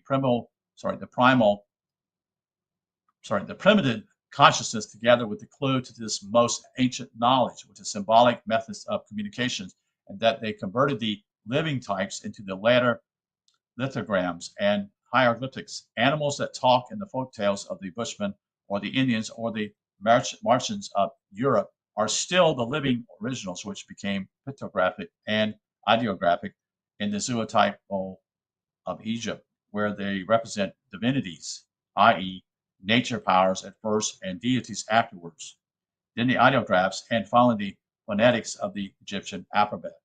primitive consciousness together with the clue to this most ancient knowledge, which is symbolic methods of communication, and that they converted the living types into the latter lithograms and hieroglyphics. Animals that talk in the folk tales of the Bushmen or the Indians or the Martians of Europe are still the living originals, which became pictographic and ideographic in the zootype of Egypt, where they represent divinities, i.e., nature powers at first and deities afterwards, then the ideographs, and finally the phonetics of the Egyptian alphabet.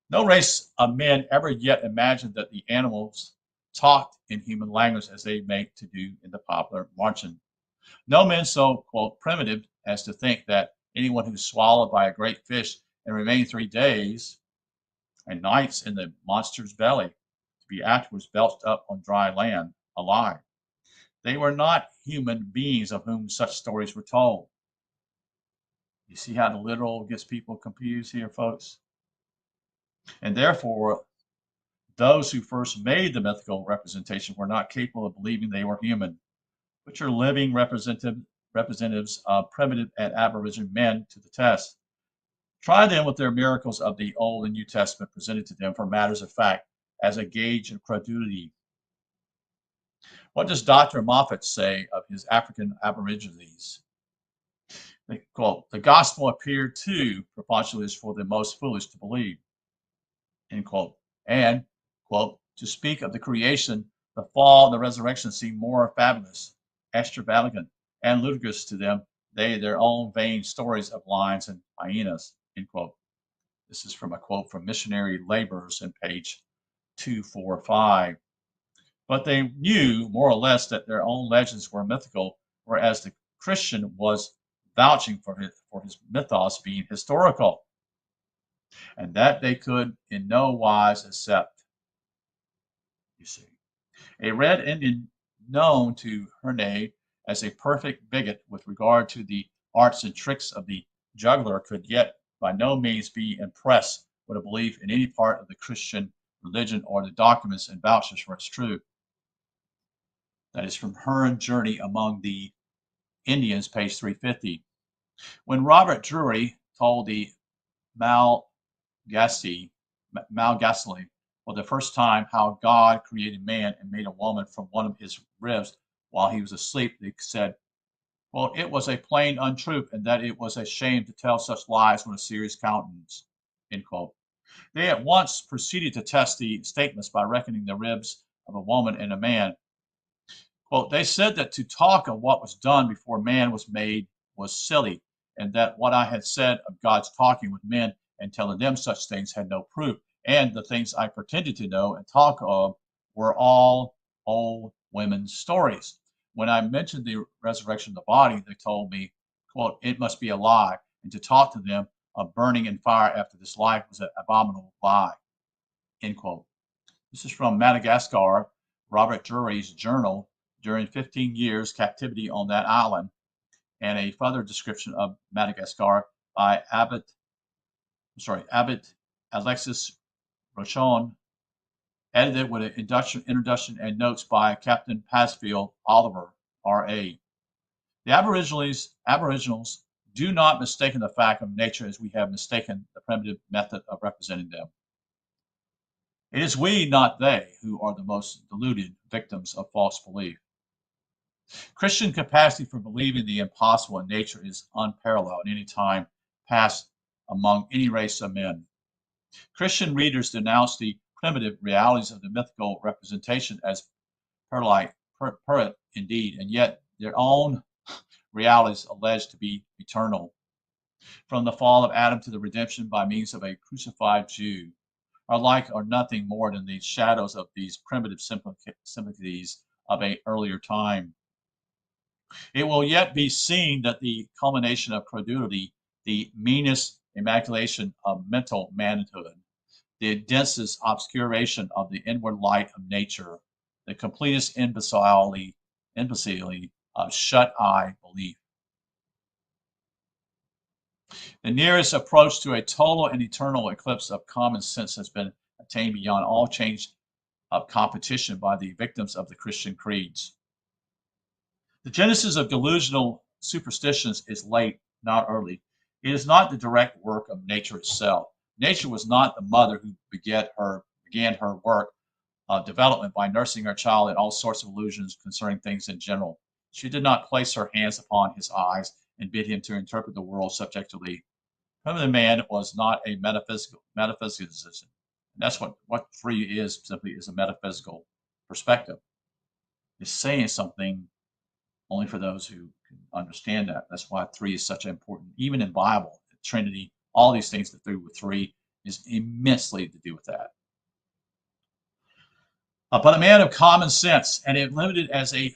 No race of men ever yet imagined that the animals talked in human language as they make to do in the popular Martian. No men so, quote, primitive as to think that anyone who's swallowed by a great fish and remained 3 days and nights in the monster's belly to be afterwards belched up on dry land alive. They were not human beings of whom such stories were told. You see how the literal gets people confused here, folks? And therefore, Those who first made the mythical representation were not capable of believing they were human, which are living representatives of primitive and aboriginal men to the test. Try them with their miracles of the Old and New Testament presented to them for matters of fact as a gauge of credulity. What does Dr. Moffat say of his African aborigines? They, quote, the gospel appeared too preposterous for the most foolish to believe, end quote. And, quote, to speak of the creation, the fall, and the resurrection seem more fabulous, extravagant, and ludicrous to them, their own vain stories of lions and hyenas, end quote. This is from a quote from Missionary Laborers on page 245. But they knew more or less that their own legends were mythical, whereas the Christian was vouching for his mythos being historical, and that they could in no wise accept. You see, a Red Indian known to Herne as a perfect bigot with regard to the arts and tricks of the juggler could yet by no means be impressed with a belief in any part of the Christian religion or the documents and vouchers for its truth. That is from Hearne's Journey Among the Indians, page 350. When Robert Drury told the Malgasy for the first time how God created man and made a woman from one of his ribs while he was asleep, they said, well, it was a plain untruth, and that it was a shame to tell such lies with a serious countenance, end quote. They at once proceeded to test the statements by reckoning the ribs of a woman and a man. Quote, they said that to talk of what was done before man was made was silly, and that what I had said of God's talking with men and telling them such things had no proof, and the things I pretended to know and talk of were all old women's stories. When I mentioned the resurrection of the body, they told me, quote, it must be a lie, and to talk to them of burning in fire after this life was an abominable lie, end quote. This is from Madagascar, Robert Drury's journal during 15 years captivity on that island, and a further description of Madagascar by Abbot Alexis Rochon, edited with an introduction and notes by Captain Pasfield Oliver, R.A. The Aboriginals do not mistake the fact of nature as we have mistaken the primitive method of representing them. It is we, not they, who are the most deluded victims of false belief. Christian capacity for believing the impossible in nature is unparalleled in any time past among any race of men. Christian readers denounce the primitive realities of the mythical representation as pearlite indeed, and yet their own realities alleged to be eternal. From the fall of Adam to the redemption by means of a crucified Jew, are like or nothing more than the shadows of these primitive sympathies of an earlier time. It will yet be seen that the culmination of credulity, the meanest immaculation of mental manhood, the densest obscuration of the inward light of nature, the completest imbecility of shut-eye belief. The nearest approach to a total and eternal eclipse of common sense has been attained beyond all change of competition by the victims of the Christian creeds. The genesis of delusional superstitions is late, not early. It is not the direct work of nature itself. Nature was not the mother who began her work of development by nursing her child in all sorts of illusions concerning things in general. She did not place her hands upon his eyes and bid him to interpret the world subjectively. Primitive man was not a metaphysicist. And that's what free is, simply is a metaphysical perspective. It's saying something only for those who can understand that. That's why three is such important, even in Bible, the Trinity, all these things that do with three is immensely to do with that. But a man of common sense, and it limited as a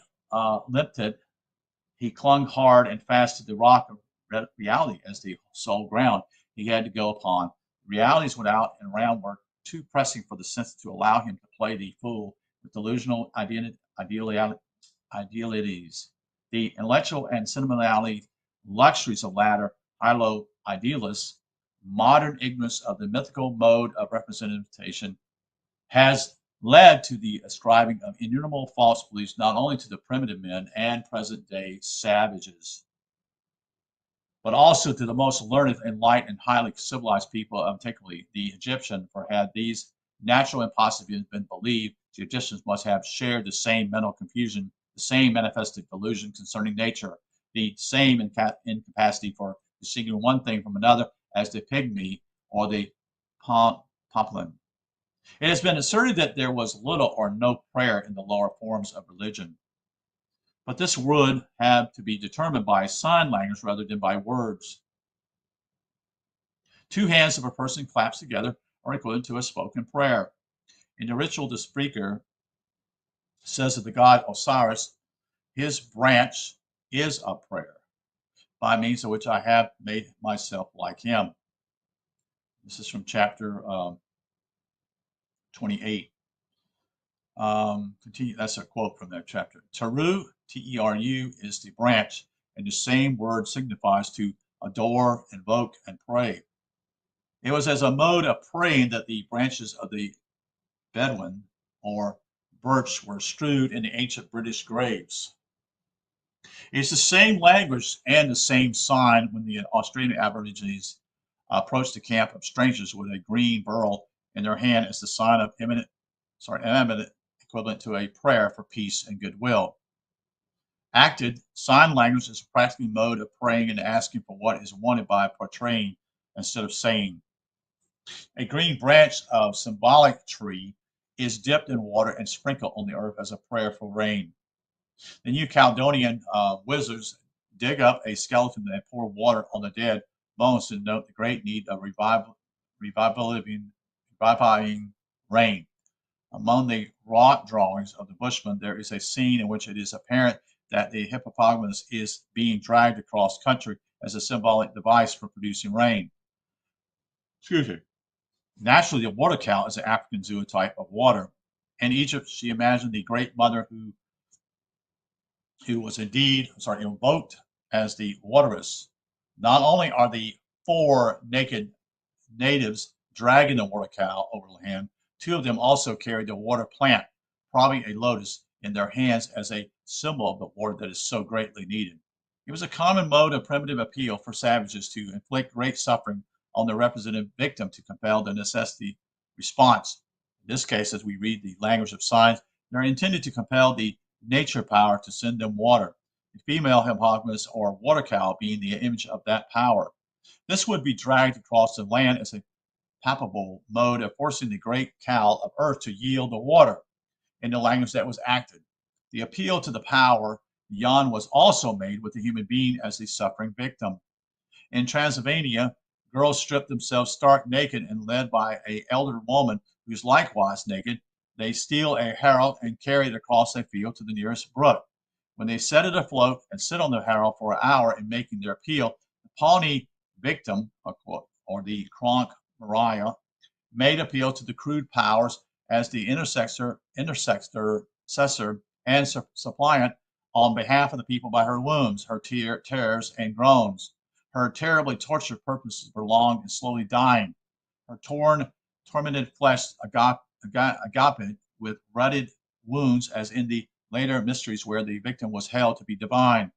limited, he clung hard and fast to the rock of reality as the sole ground he had to go upon. Realities without and around were too pressing for the sense to allow him to play the fool with delusional idealities. The intellectual and sentimentality luxuries of latter high-low idealists, modern ignorance of the mythical mode of representation, has led to the ascribing of innumerable false beliefs not only to the primitive men and present-day savages, but also to the most learned, enlightened, and highly civilized people, particularly the Egyptian. For had these natural impossibilities been believed, the Egyptians must have shared the same mental confusion, the same manifested delusion concerning nature, the same incapacity for distinguishing one thing from another as the pygmy or the poplin. It has been asserted that there was little or no prayer in the lower forms of religion, but this would have to be determined by sign language rather than by words. Two hands of a person clasped together are equivalent to a spoken prayer. In the ritual, the speaker says of the god Osiris, his branch is a prayer, by means of which I have made myself like him. This is from chapter 28. Continue. That's a quote from that chapter. Teru, T-E-R-U, is the branch, and the same word signifies to adore, invoke, and pray. It was as a mode of praying that the branches of the Bedouin or birch were strewed in the ancient British graves. It's the same language and the same sign when the Australian Aborigines approached the camp of strangers with a green burl in their hand as the sign of imminent equivalent to a prayer for peace and goodwill. Acted, sign language is a practical mode of praying and asking for what is wanted by portraying instead of saying. A green branch of symbolic tree is dipped in water and sprinkled on the earth as a prayer for rain. The New Caledonian wizards dig up a skeleton and pour water on the dead bones to denote the great need of reviving rain. Among the rock drawings of the Bushmen, there is a scene in which it is apparent that the hippopotamus is being dragged across country as a symbolic device for producing rain. Excuse me. Naturally, the water cow is an African zootype of water. In Egypt, she imagined the great mother who was indeed invoked as the wateress. Not only are the four naked natives dragging the water cow over the land, two of them also carry the water plant, probably a lotus, in their hands as a symbol of the water that is so greatly needed. It was a common mode of primitive appeal for savages to inflict great suffering on the represented victim to compel the necessity response. In this case, as we read the language of signs, they're intended to compel the nature power to send them water, the female hippopotamus or water cow being the image of that power. This would be dragged across the land as a palpable mode of forcing the great cow of earth to yield the water in the language that was acted. The appeal to the power beyond was also made with the human being as the suffering victim. In Transylvania, girls stripped themselves stark naked and led by an elder woman who is likewise naked. They steal a harrow and carry it across a field to the nearest brook. When they set it afloat and sit on the harrow for an hour in making their appeal, the Pawnee victim, or the Kronk Maria, made appeal to the crude powers as the intercessor and suppliant on behalf of the people by her wounds, her tears, and groans. Her terribly tortured purposes for long and slowly dying. Her tormented flesh agape with rutted wounds, as in the later mysteries where the victim was held to be divine.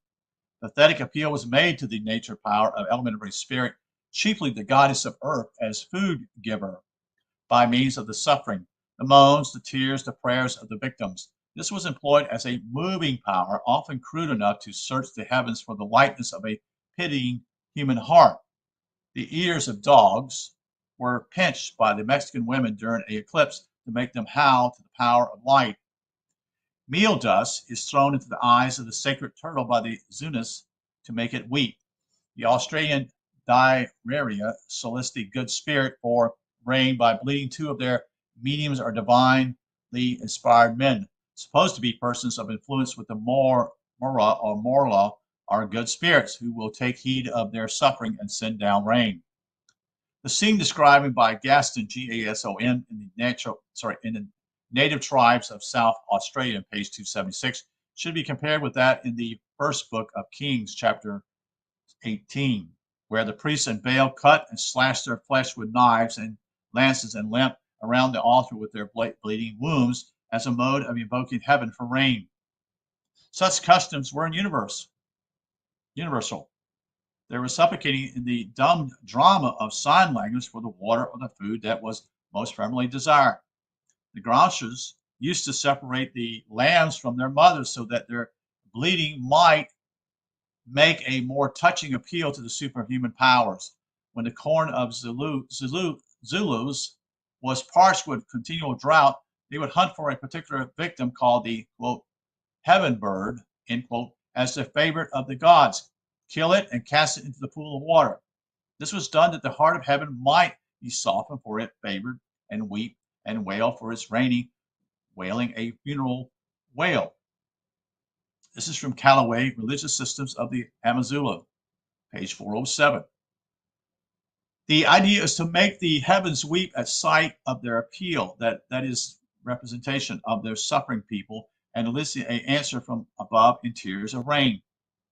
Pathetic appeal was made to the nature power of elementary spirit, chiefly the goddess of earth, as food giver, by means of the suffering, the moans, the tears, the prayers of the victims. This was employed as a moving power, often crude enough to search the heavens for the likeness of a pitying human heart. The ears of dogs were pinched by the Mexican women during an eclipse to make them howl to the power of light. Meal dust is thrown into the eyes of the sacred turtle by the Zunis to make it weep. The Australian diarrhea solicits the good spirit for rain by bleeding two of their mediums or divinely inspired men, supposed to be persons of influence with the Mora or Morla, are good spirits who will take heed of their suffering and send down rain. The scene described by Gaston, G-A-S-O-N, in the native tribes of South Australia, page 276, should be compared with that in the first book of Kings, chapter 18, where the priests and Baal cut and slashed their flesh with knives and lances and limp around the altar with their bleeding wombs as a mode of invoking heaven for rain. Such customs were universal. They were suffocating in the dumb drama of sign language for the water or the food that was most fervently desired. The granchers used to separate the lambs from their mothers so that their bleeding might make a more touching appeal to the superhuman powers. When the corn of Zulus was parched with continual drought, they would hunt for a particular victim called the quote, heaven bird, end quote, as the favorite of the gods, kill it and cast it into the pool of water. This was done that the heart of heaven might be softened for it favored, and weep and wail for its raining, wailing a funeral wail. This is from Callaway, Religious Systems of the Amazulu, page 407. The idea is to make the heavens weep at sight of their appeal, that is representation of their suffering people, and elicit an answer from above in tears of rain.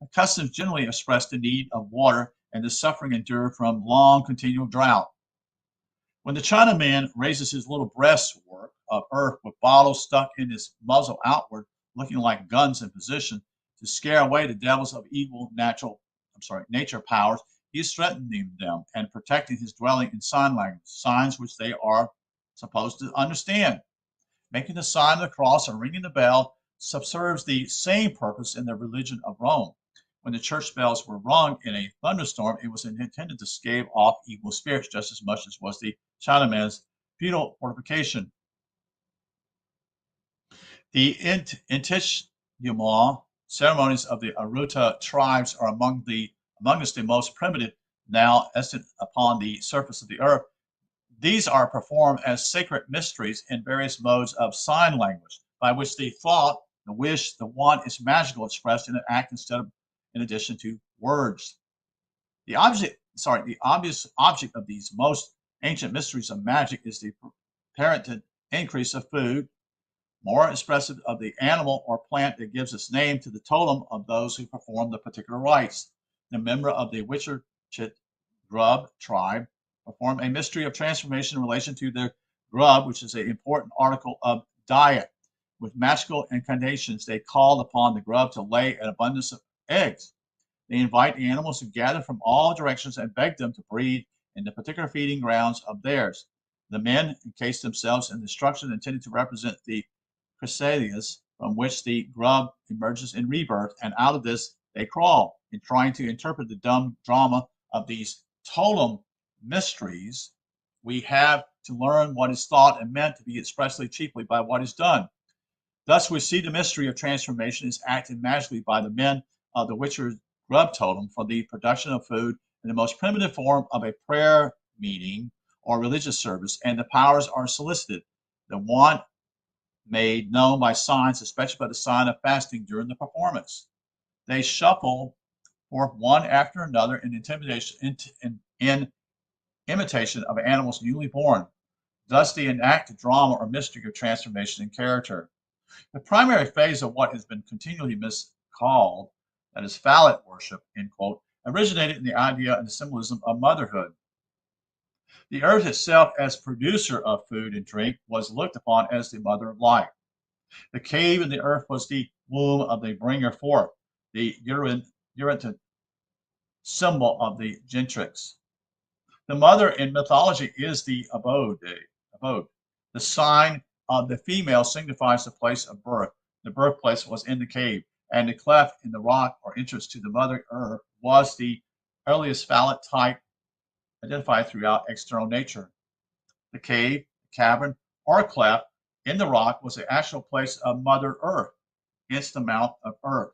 The customs generally express the need of water and the suffering endured from long continual drought. When the Chinaman raises his little breastwork of earth with bottles stuck in his muzzle outward, looking like guns in position to scare away the devils of evil nature powers, he is threatening them and protecting his dwelling in sign language, signs which they are supposed to understand. Making the sign of the cross and ringing the bell subserves the same purpose in the religion of Rome. When the church bells were rung in a thunderstorm, it was intended to stave off evil spirits just as much as was the Chinaman's feudal fortification. The Intishumal ceremonies of the Aruta tribes are amongst the most primitive now extant upon the surface of the earth. These are performed as sacred mysteries in various modes of sign language, by which the thought, the wish, the want is magical, expressed in an act in addition to words. The obvious object of these most ancient mysteries of magic is the apparent increase of food, more expressive of the animal or plant that gives its name to the totem of those who perform the particular rites. The member of the Witcherchit grub tribe perform a mystery of transformation in relation to their grub, which is an important article of diet. With magical incantations, they call upon the grub to lay an abundance of eggs. They invite the animals to gather from all directions and beg them to breed in the particular feeding grounds of theirs. The men encase themselves in the structure intended to represent the chrysalias from which the grub emerges in rebirth, and out of this they crawl. In trying to interpret the dumb drama of these totem mysteries, we have to learn what is thought and meant to be expressly chiefly by what is done. Thus, we see the mystery of transformation is acted magically by the men of the Witcher grub totem for the production of food in the most primitive form of a prayer meeting or religious service, and the powers are solicited. The want made known by signs, especially by the sign of fasting during the performance. They shuffle forth one after another in imitation of animals newly born. Thus, they enact a drama or mystery of transformation in character. The primary phase of what has been continually miscalled, that is phallic worship, end quote, originated in the idea and the symbolism of motherhood. The earth itself, as producer of food and drink, was looked upon as the mother of life. The cave in the earth was the womb of the bringer forth, the urine symbol of the gentrix. The mother in mythology is the abode. The sign of the female signifies the place of birth. The birthplace was in the cave, and the cleft in the rock or entrance to the mother earth was the earliest phallic type identified throughout external nature. The cave, cavern, or cleft in the rock was the actual place of Mother Earth, hence the mouth of earth.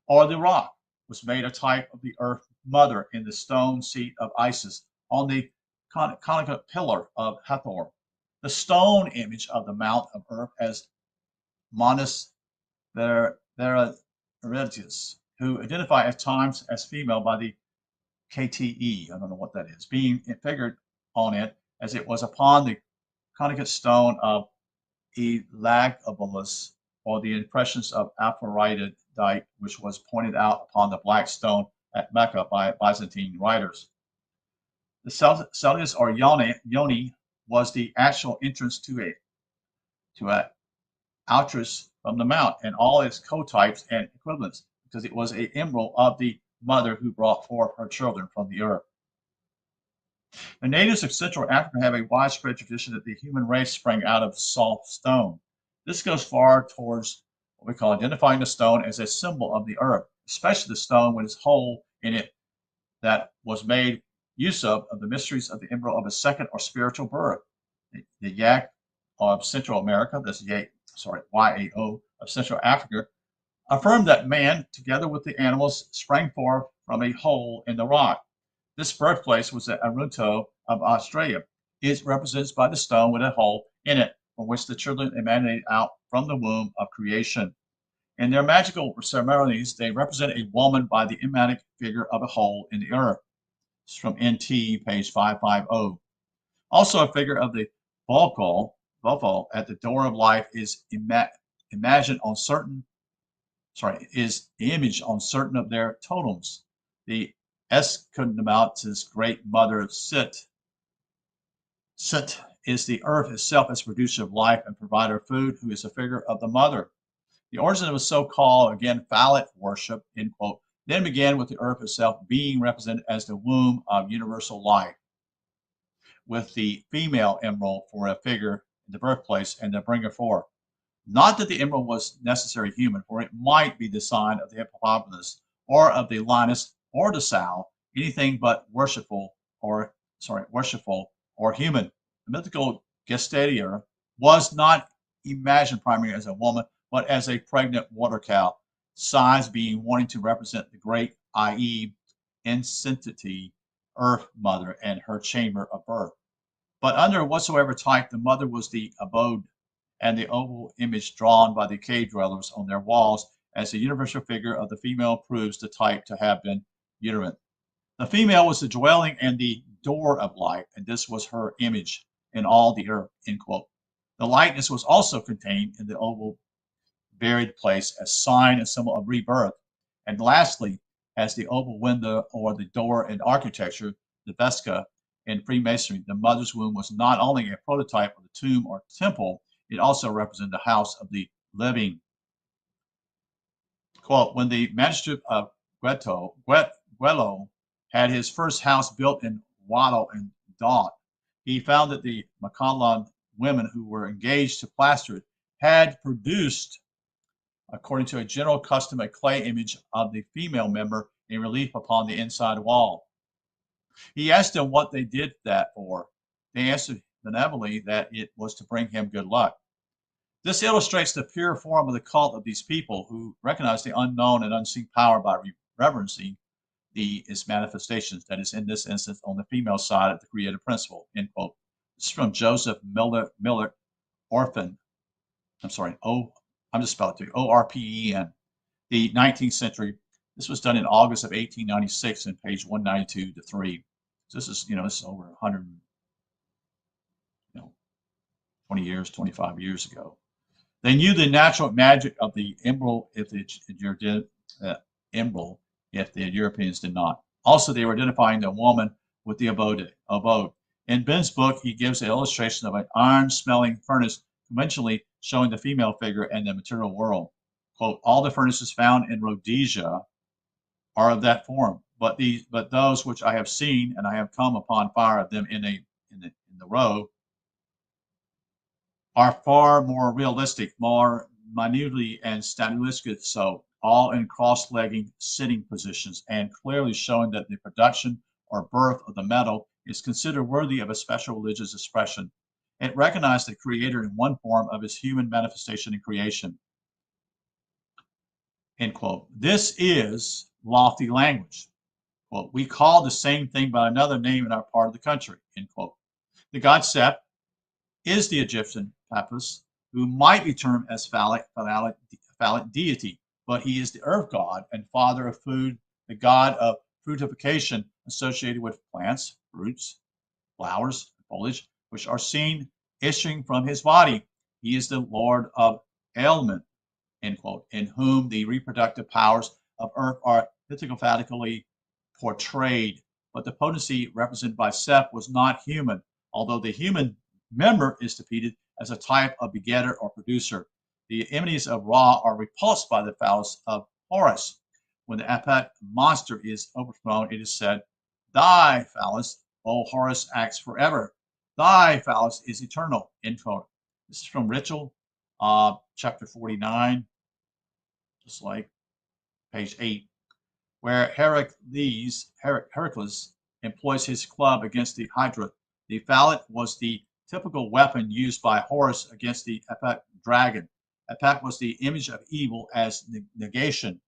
Or the rock was made a type of the earth mother in the stone seat of Isis on the conical pillar of Hathor. The stone image of the mount of earth as Monis Veritatis, who identify at times as female by the KTE, I don't know what that is, being figured on it as it was upon the conical stone of Elagabalus, or the impressions of Aphrodite, which was pointed out upon the black stone at Mecca by Byzantine writers. The Celtius or Yoni was the actual entrance to a outrus from the mount and all its co-types and equivalents, because it was a emerald of the mother who brought forth her children from the earth. The natives of Central Africa have a widespread tradition that the human race sprang out of soft stone. This goes far towards what we call identifying the stone as a symbol of the earth, especially the stone with its hole in it that was made use of the mysteries of the emerald of a second or spiritual birth. The Yak of Central America, YAO of Central Africa, affirmed that man, together with the animals, sprang forth from a hole in the rock. This birthplace was at Arunto of Australia. It is represented by the stone with a hole in it, from which the children emanated out from the womb of creation. In their magical ceremonies, they represent a woman by the emblematic figure of a hole in the earth. It's from NT, page 550. Also, a figure of the Volpol at the door of life is imaged on certain of their totems. The Esquimau's great mother Sit is the earth itself as producer of life and provider of food, who is a figure of the mother. The origin of so-called, again, phallic worship, end quote, then began with the earth itself being represented as the womb of universal life, with the female emerald for a figure in the birthplace and the bringer forth. Not that the emerald was necessarily human, for it might be the sign of the hippopotamus or of the lioness or the sow, anything but worshipful or human. The mythical Gestalia was not imagined primarily as a woman, but as a pregnant water cow, size being wanting to represent the great, i.e., insentity, earth mother and her chamber of birth. But under whatsoever type, the mother was the abode, and the oval image drawn by the cave dwellers on their walls as the universal figure of the female proves the type to have been uterine. The female was the dwelling and the door of life, and this was her image in all the earth, end quote. The likeness was also contained in the oval buried place as sign and symbol of rebirth. And lastly, as the oval window or the door in architecture, the Vesca in Freemasonry, the mother's womb was not only a prototype of the tomb or temple, it also represented the house of the living. Quote, when the magistrate of Guelo had his first house built in wattle and daub, he found that the Macalan women who were engaged to plaster it had produced, according to a general custom, a clay image of the female member in relief upon the inside wall. He asked them what they did that for. They answered benevolently that it was to bring him good luck. This illustrates the pure form of the cult of these people who recognize the unknown and unseen power by reverencing its manifestations, that is, in this instance, on the female side of the creative principle, end quote. This is from Joseph Miller Orphan. I'm just spelling it to you, Orpen. The 19th century. This was done in August of 1896 in page 192 to 3. So this is over 100, 20 years, 25 years ago. They knew the natural magic of the emerald if the Europeans did not. Also, they were identifying the woman with the abode. In Ben's book, he gives an illustration of an iron-smelling furnace, conventionally showing the female figure in the material world. Quote, all the furnaces found in Rhodesia are of that form, but those which I have seen, and I have come upon fire of them in the row, are far more realistic, more minutely and stylistic, so all in cross-legging sitting positions, and clearly showing that the production or birth of the metal is considered worthy of a special religious expression. It recognized the Creator in one form of his human manifestation in creation. End quote. This is lofty language. Quote, we call the same thing by another name in our part of the country. End quote. The god Seth is the Egyptian Papus, who might be termed as phallic deity, but he is the earth god and father of food, the god of fruitification associated with plants, fruits, flowers, foliage, which are seen issuing from his body. He is the Lord of ailment, end quote, in whom the reproductive powers of earth are mythically portrayed. But the potency represented by Seth was not human, although the human member is defeated as a type of begetter or producer. The enemies of Ra are repulsed by the phallus of Horus. When the Apet monster is overthrown, it is said, "Thy phallus, O Horus, acts forever. Thy phallus is eternal." End quote. This is from Ritual, chapter 49, just like page 8, where Heracles employs his club against the Hydra. The fallet was the typical weapon used by Horus against the Apet dragon. Apet was the image of evil as negation,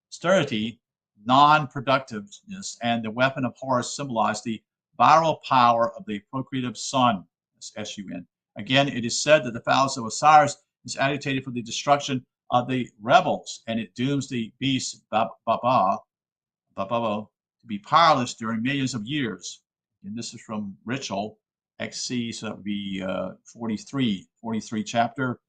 sterility, non-productiveness, and the weapon of Horus symbolized the viral power of the procreative sun, S-U-N. Again, it is said that the phallus of Osiris is agitated for the destruction of the rebels, and it dooms the beast Bababo to be powerless during millions of years. And this is from Ritual XC, so that would be 43 chapter,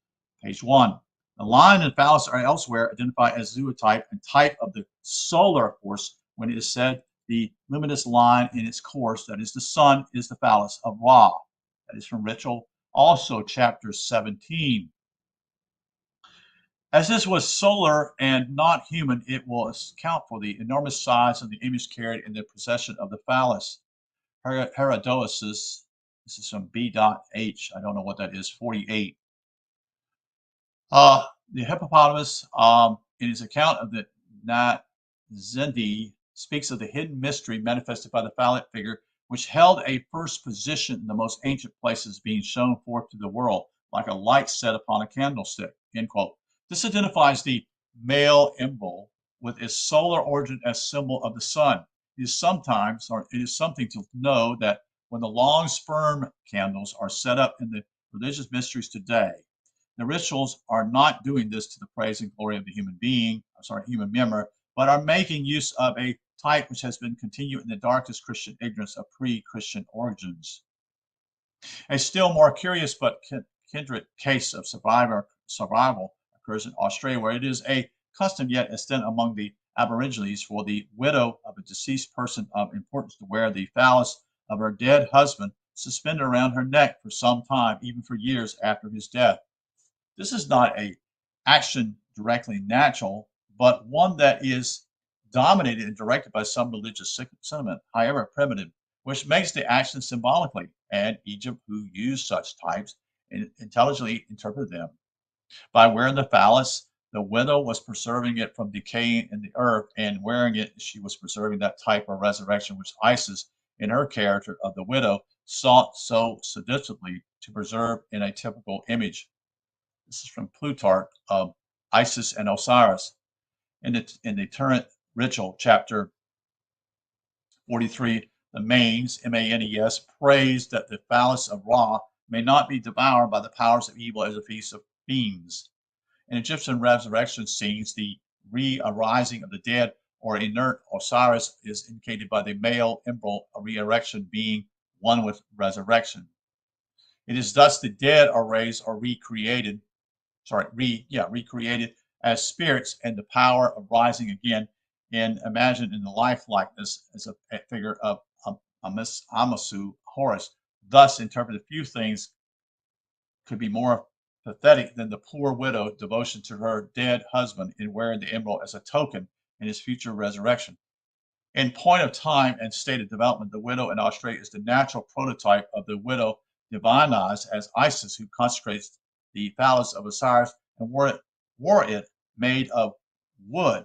page 1. The lion and phallus are elsewhere identified as zootype and type of the solar force when it is said the luminous line in its course, that is the sun, is the phallus of Ra. That is from Ritual, also chapter 17. As this was solar and not human, it will account for the enormous size of the image carried in the procession of the phallus. Herodotus, this is from B.H., I don't know what that is, 48. The hippopotamus, in his account of the Nat Zindi, speaks of the hidden mystery manifested by the phallic figure, which held a first position in the most ancient places, being shown forth to the world, like a light set upon a candlestick, end quote. This identifies the male embryo with its solar origin as symbol of the sun. It is sometimes, or it is something to know that when the long sperm candles are set up in the religious mysteries today, the rituals are not doing this to the praise and glory of the human member, but are making use of a type which has been continued in the darkest Christian ignorance of pre-Christian origins. A still more curious but kindred case of survival occurs in Australia, where it is a custom yet extant among the Aborigines for the widow of a deceased person of importance to wear the phallus of her dead husband suspended around her neck for some time, even for years after his death. This is not an action directly natural, but one that is dominated and directed by some religious sentiment, however primitive, which makes the action symbolically, and Egypt, who used such types, intelligently interpreted them. By wearing the phallus, the widow was preserving it from decaying in the earth, and wearing it, she was preserving that type of resurrection which Isis, in her character of the widow, sought so seductively to preserve in a typical image. This is from Plutarch of Isis and Osiris. In the Turret Ritual, chapter 43, the Manes, M-A-N-E-S, prays that the phallus of Ra may not be devoured by the powers of evil as a feast of fiends. In Egyptian resurrection scenes, the re-arising of the dead or inert Osiris is indicated by the male embryo re-erection being one with resurrection. It is thus the dead are raised or recreated as spirits, and the power of rising again, and imagined in the life-likeness as a figure of Amasu, Horus. Thus interpreted, few things could be more pathetic than the poor widow devotion to her dead husband in wearing the embryo as a token in his future resurrection. In point of time and state of development, the widow in Australia is the natural prototype of the widow divinized as Isis, who consecrates the phallus of Osiris and wore it made of wood.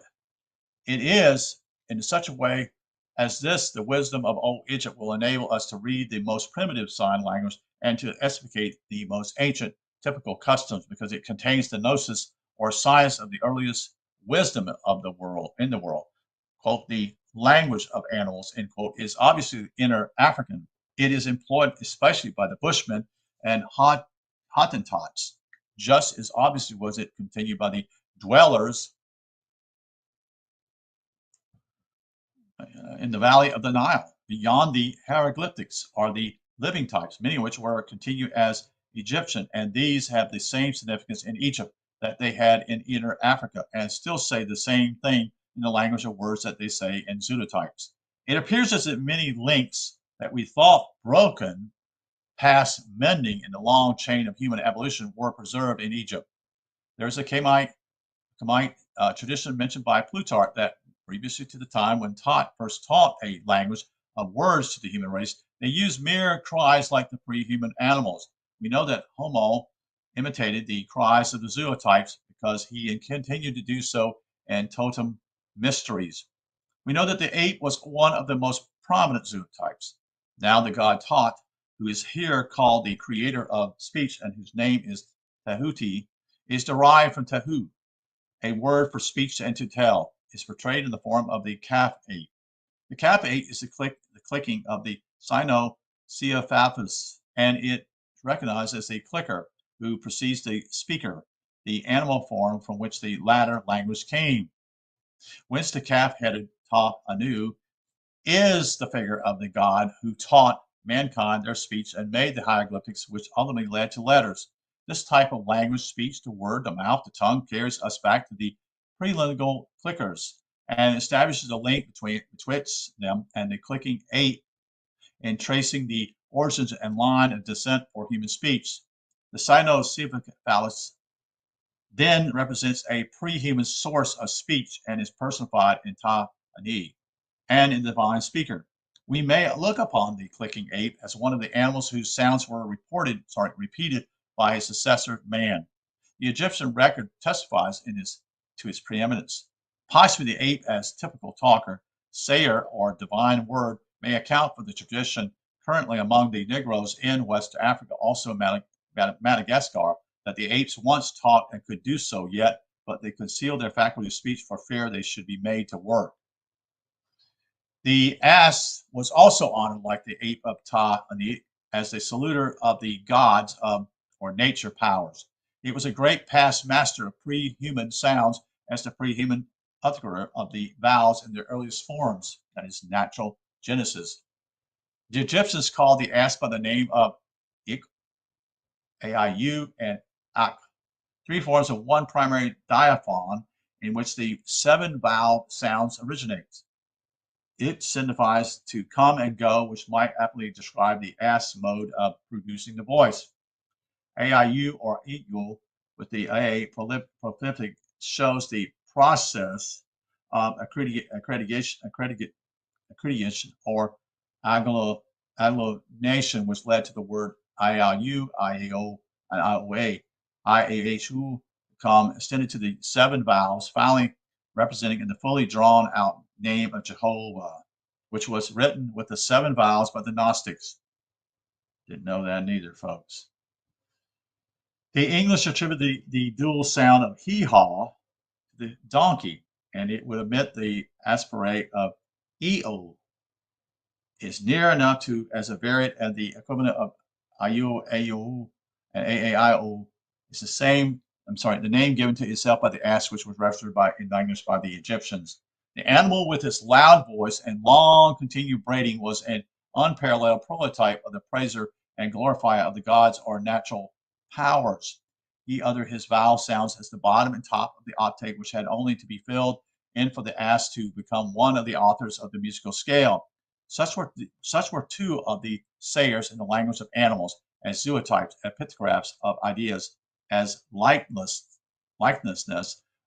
It is in such a way as this the wisdom of old Egypt will enable us to read the most primitive sign language and to explicate the most ancient typical customs, because it contains the gnosis or science of the earliest wisdom of the world in the world. Quote, the language of animals, end quote, is obviously inter-African. It is employed especially by the Bushmen and Hottentots, just as obviously was it continued by the dwellers in the valley of the Nile. Beyond the hieroglyphics are the living types, many of which were continued as Egyptian, and these have the same significance in Egypt that they had in Inner Africa, and still say the same thing in the language of words that they say in pseudotypes. It appears as if many links that we thought broken past mending in the long chain of human evolution were preserved in Egypt. There's a Camite tradition mentioned by Plutarch that previously to the time when first taught a language of words to the human race, they used mere cries like the pre-human animals. We know that Homo imitated the cries of the zootypes because he continued to do so in totem mysteries. We know that the ape was one of the most prominent zootypes. Now the god Tot, who is here called the creator of speech and whose name is Tahuti, is derived from Tahu, a word for speech and to tell, is portrayed in the form of the calf ape. The calf ape is the clicking of the Sinocephalosaurus, and it is recognized as the clicker who precedes the speaker, the animal form from which the latter language came. Whence the calf-headed Ta Anu is the figure of the god who taught mankind their speech and made the hieroglyphics, which ultimately led to letters. This type of language, speech, the word, the mouth, the tongue, carries us back to the prelingual clickers and establishes a link betwixt them and the clicking ape in tracing the origins and line of descent for human speech. The Sinocephalosaurus then represents a pre-human source of speech and is personified in Ta-Ani and in the divine speaker. We may look upon the clicking ape as one of the animals whose sounds were repeated by his successor, man. The Egyptian record testifies to his preeminence. Possibly the ape as typical talker, sayer, or divine word may account for the tradition currently among the Negroes in West Africa, also Madagascar, that the apes once talked and could do so, yet, but they concealed their faculty of speech for fear they should be made to work. The ass was also honored like the ape of Ta-Ani as the saluter of the gods or nature powers. It was a great past master of pre-human sounds as the pre-human utterer of the vowels in their earliest forms, that is, natural genesis. The Egyptians called the ass by the name of Ik, Aiu, and Ak, three forms of one primary diaphon in which the seven vowel sounds originate. It signifies to come and go, which might aptly describe the ass mode of producing the voice. Aiu or Igu with the A prolific shows the process of accreditation or agglutination, which led to the word IIU, IAO, and IOA. IAHU become extended to the seven vowels, finally representing in the fully drawn out name of Jehovah, which was written with the seven vowels by the Gnostics. Didn't know that neither, folks. The English attributed the dual sound of hee-haw to the donkey, and it would emit the aspirate of EO. Is near enough to as a variant and the equivalent of IU, AU, and AAIO. It's the same, the name given to itself by the ass, which was referred by in language by the Egyptians. The animal with its loud voice and long continued braiding was an unparalleled prototype of the praiser and glorifier of the gods or natural powers. He uttered his vowel sounds as the bottom and top of the octave, which had only to be filled in for the ass to become one of the authors of the musical scale. Such were two of the sayers in the language of animals, as zootypes, epitaphs of ideas, as likenesses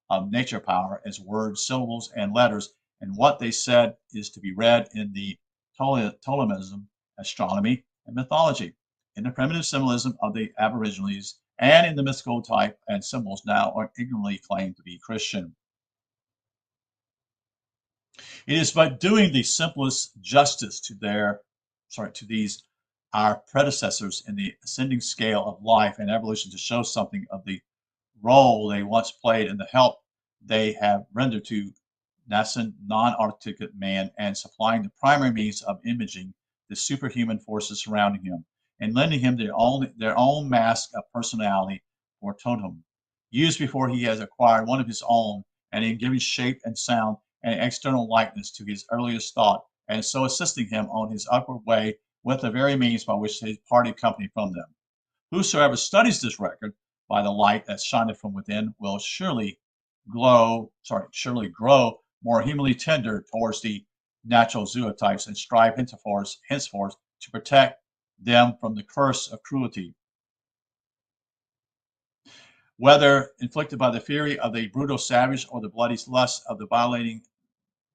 of nature power, as words, syllables, and letters, and what they said is to be read in the Ptolemism, astronomy, and mythology, in the primitive symbolism of the Aborigines, and in the mystical type and symbols now are ignorantly claimed to be Christian. It is by doing the simplest justice to these our predecessors in the ascending scale of life and evolution to show something of the role they once played in the help they have rendered to nascent non-articulate man and supplying the primary means of imaging the superhuman forces surrounding him and lending him their own mask of personality or totem, used before he has acquired one of his own and in giving shape and sound and external likeness to his earliest thought, and so assisting him on his upward way with the very means by which he parted company from them. Whosoever studies this record by the light that shineth from within will surely grow more humanly tender towards the natural zootypes and strive henceforth to protect them from the curse of cruelty. Whether inflicted by the fury of the brutal savage or the bloody lust of the violating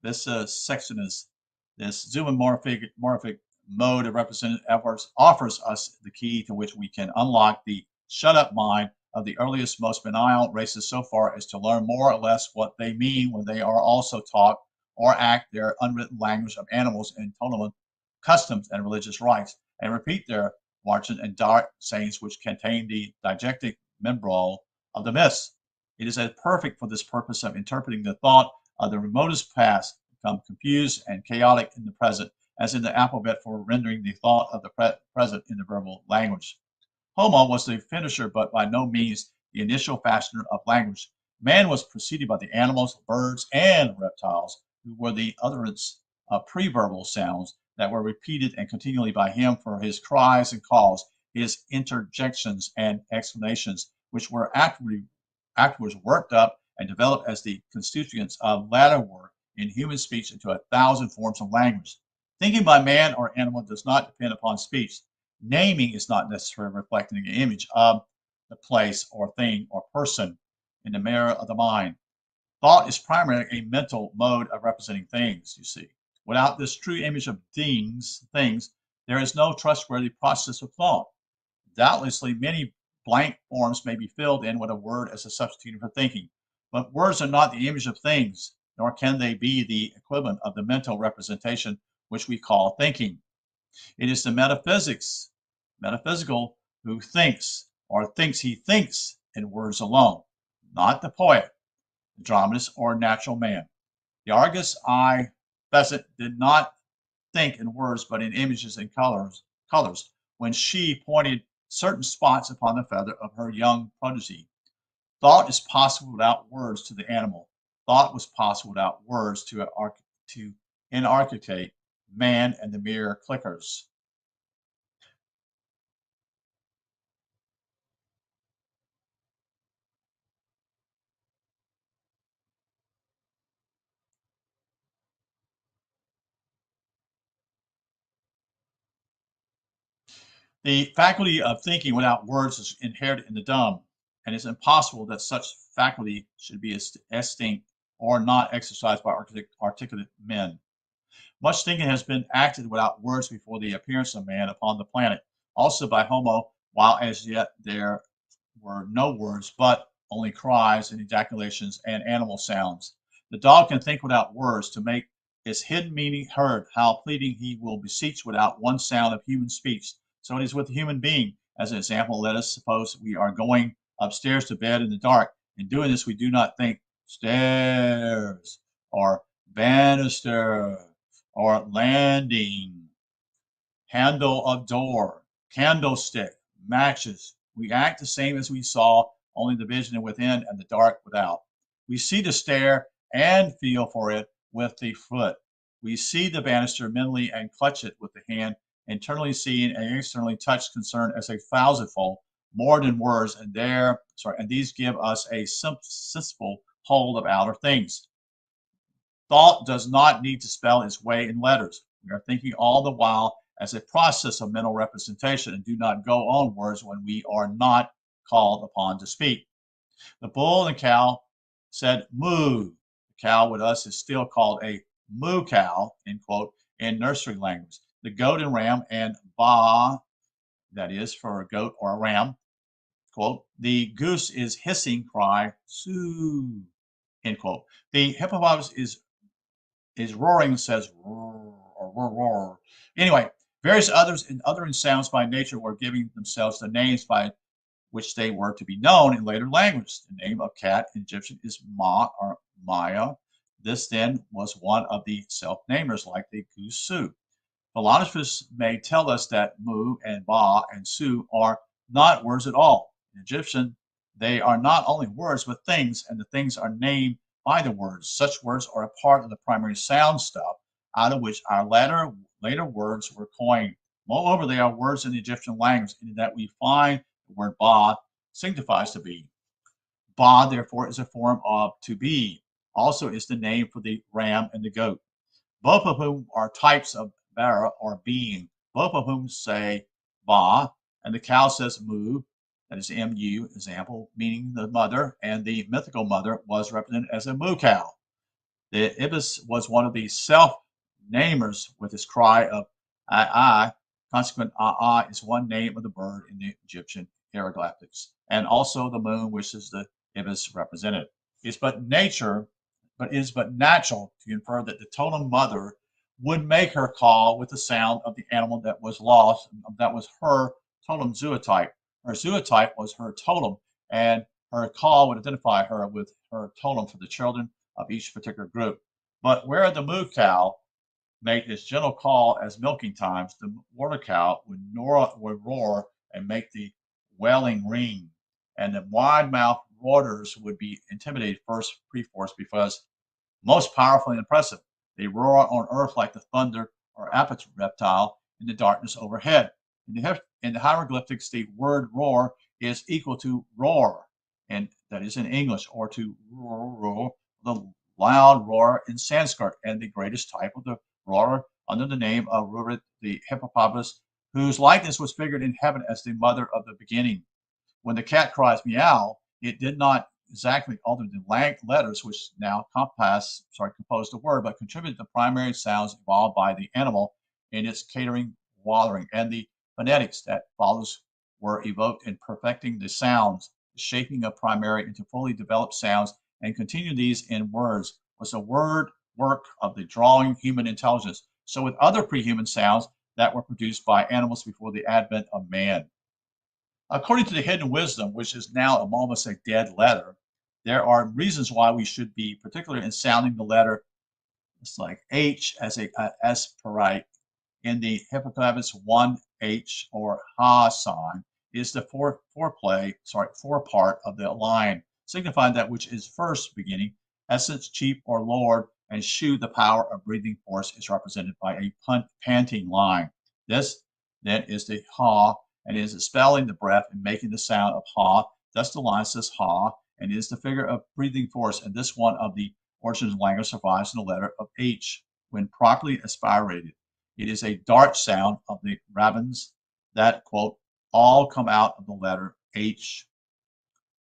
vivisectionist, this zoomorphic mode of representative efforts offers us the key to which we can unlock the shut-up mind of the earliest, most benign races so far as to learn more or less what they mean when they are also taught or act their unwritten language of animals and totem customs and religious rites, and repeat their marching and dark sayings which contain the didactic membrane of the myths. It is as perfect for this purpose of interpreting the thought of the remotest past, become confused and chaotic in the present, as in the alphabet for rendering the thought of the present in the verbal language. Homo was the finisher, but by no means the initial fashioner of language. Man was preceded by the animals, birds, and reptiles, who were the utterance of pre-verbal sounds that were repeated and continually by him for his cries and calls, his interjections and exclamations, which were afterwards worked up and developed as the constituents of latter work in human speech into 1,000 forms of language. Thinking by man or animal does not depend upon speech. Naming is not necessarily reflecting the image of the place or thing or person in the mirror of the mind. Thought is primarily a mental mode of representing things, you see. Without this true image of things, there is no trustworthy process of thought. Doubtlessly, many blank forms may be filled in with a word as a substitute for thinking, but words are not the image of things, nor can they be the equivalent of the mental representation which we call thinking. It is the metaphysical, who thinks or thinks he thinks in words alone, not the poet, the dramatist, or natural man. The Argus eye pheasant did not think in words but in images and colors when she pointed certain spots upon the feather of her young protege. Thought is possible without words to the animal. Thought was possible without words to inarticulate man and the mere clickers. The faculty of thinking without words is inherent in the dumb, and it's impossible that such faculty should be extinct or not exercised by articulate men. Much thinking has been acted without words before the appearance of man upon the planet, also by Homo, while as yet there were no words, but only cries and ejaculations and animal sounds. The dog can think without words to make his hidden meaning heard, how pleading he will beseech without one sound of human speech. So it is with the human being. As an example, let us suppose we are going upstairs to bed in the dark. In doing this, we do not think stairs or banister or landing, handle of door, candlestick, matches. We act the same as we saw, only the vision within and the dark without. We see the stair and feel for it with the foot. We see the banister mentally and clutch it with the hand, internally seeing and externally touch concern as a thousandfold more than words, and these give us a sensible hold of outer things. Thought does not need to spell its way in letters. We are thinking all the while as a process of mental representation and do not go on words when we are not called upon to speak. The bull and cow said moo. The cow with us is still called a moo cow, end quote, in nursery language. The goat and ram and ba, that is for a goat or a ram, quote, the goose is hissing cry, soo, end quote. The hippopotamus is roaring, says roar, or roar, roar. Anyway, various others and other sounds by nature were giving themselves the names by which they were to be known in later language. The name of cat in Egyptian is Ma or Maya. This then was one of the self-namers like the goose Su. Philosophers may tell us that Mu and Ba and Su are not words at all. In Egyptian, they are not only words but things, and the things are named by the words. Such words are a part of the primary sound stuff out of which our later words were coined. Moreover, they are words in the Egyptian language in that we find the word Ba signifies to be. Ba, therefore, is a form of to be. Also is the name for the ram and the goat, both of whom are types of bara or being, both of whom say ba, and the cow says mu, that is mu, example, meaning the mother, and the mythical mother was represented as a moo cow. The ibis was one of the self-namers with his cry of I. Consequent Aa is one name of the bird in the Egyptian hieroglyphics, and also the moon, which is the ibis represented. It's but nature, but it is but natural to infer that the totem mother would make her call with the sound of the animal that was lost. That was her totem zootype. Her zootype was her totem, and her call would identify her with her totem for the children of each particular group. But where the moo cow made its gentle call as milking times, the water cow would roar and make the wailing ring, and the wide-mouthed roarers would be intimidated first perforce because most powerful and impressive. They roar on earth like the thunder or apex reptile in the darkness overhead. In the hieroglyphics, the word roar is equal to roar, and that is in English, or to roar, the loud roar in Sanskrit, and the greatest type of the roar under the name of Rurit, the hippopotamus, whose likeness was figured in heaven as the mother of the beginning. When the cat cries meow, it did not exactly alter the letters which now compose the word, but contributed the primary sounds evolved by the animal in its catering, waddling, and the phonetics that follows were evoked in perfecting the sounds, the shaping of primary into fully developed sounds, and continue these in words was a word work of the drawing human intelligence. So with other pre-human sounds that were produced by animals before the advent of man. According to the hidden wisdom, which is now almost a dead letter, there are reasons why we should be particular in sounding the letter. It's like H as a aspirate in the hippocampus 1H or ha sign is the four part of the line, signifying that which is first beginning, essence, chief, or lord, and shu, the power of breathing force, is represented by a panting line. This then is the ha, and is expelling the breath and making the sound of ha. Thus the line says ha, and is the figure of breathing force, and this one of the origin of language survives in the letter of H when properly aspirated. It is a dart sound of the rabbins that, quote, all come out of the letter H,